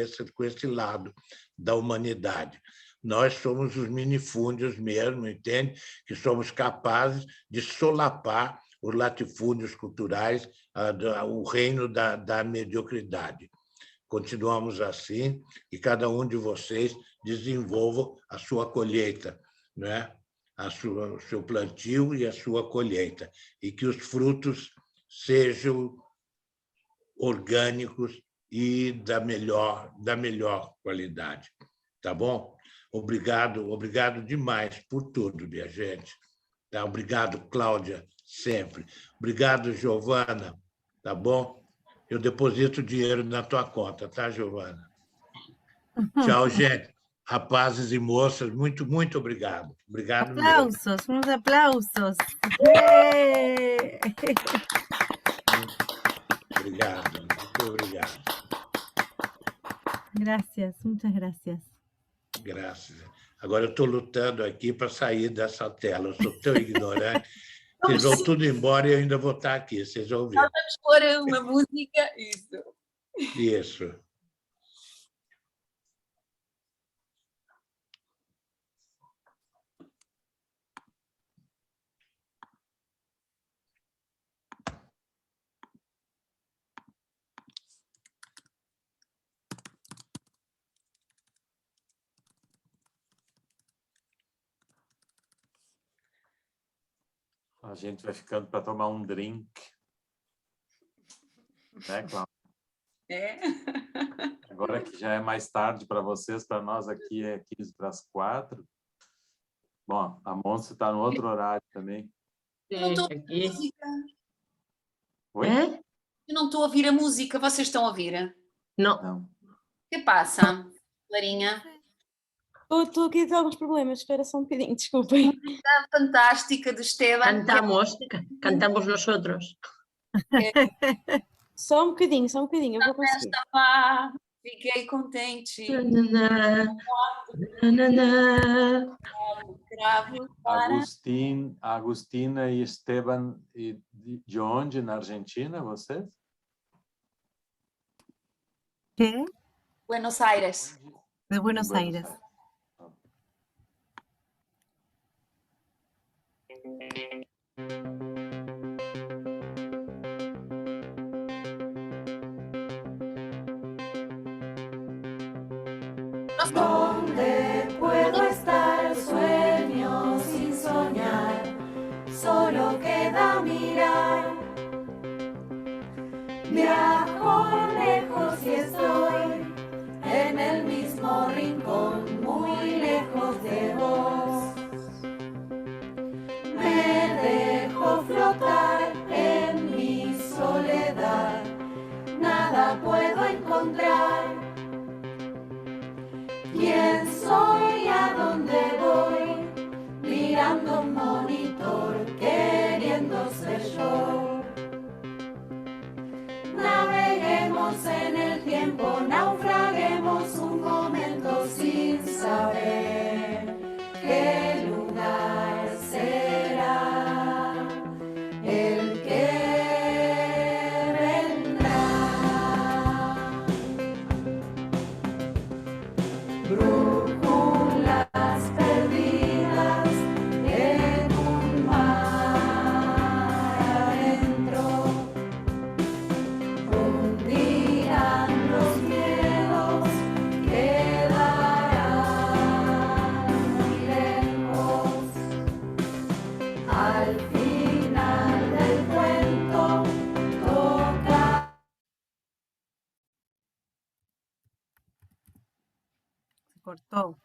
esse lado da humanidade. Nós somos os minifúndios mesmo, entende? Que somos capazes de solapar os latifúndios culturais, o reino da mediocridade. Continuamos assim e cada um de vocês desenvolva a sua colheita, né? O seu plantio e a sua colheita, e que os frutos sejam orgânicos e da melhor qualidade. Tá bom? Obrigado demais por tudo, minha gente. Tá? Obrigado, Cláudia, sempre. Obrigado, Giovana, tá bom? Eu deposito o dinheiro na tua conta, tá, Giovana? Tchau, gente. Rapazes e moças, muito obrigado. Obrigado mesmo. Aplausos, unos aplausos. Obrigado, muito obrigado. Gracias, muchas gracias. Graças. Agora eu estou lutando aqui para sair dessa tela. Eu sou tão ignorante. Vocês vão tudo embora e eu ainda vou estar aqui, vocês vão ver. Vamos pôr uma música. Isso. A gente vai ficando para tomar um drink. Né, Cláudia? É. Agora que já é mais tarde para vocês, para nós aqui é 15:45. Bom, a Monse está no outro horário também. Eu não estou a ouvir a música. Oi? Eu não estou a ouvir a música. Vocês estão a ouvir? Não. O que passa, Clarinha? Estou aqui com alguns problemas. Espera só um bocadinho, desculpem. Fantástica do Esteban. Cantamos nosotros. Só um bocadinho, eu vou conseguir. Fiquei contente. Agustina e Esteban, de onde? Na Argentina, vocês? ¿Qué? Buenos Aires. De Buenos Aires. ¿Dónde puedo estar? Sueño sin soñar, solo queda mirar. Viajo lejos y estoy en el mismo rincón, muy lejos de vos. Me dejo flotar en mi soledad, nada puedo encontrar. ¿Quién soy? ¿A dónde voy? Mirando un monitor, queriendo ser yo. Naveguemos en el tiempo, naufraguemos un momento sin saber qué lugar será el que vendrá. cortó.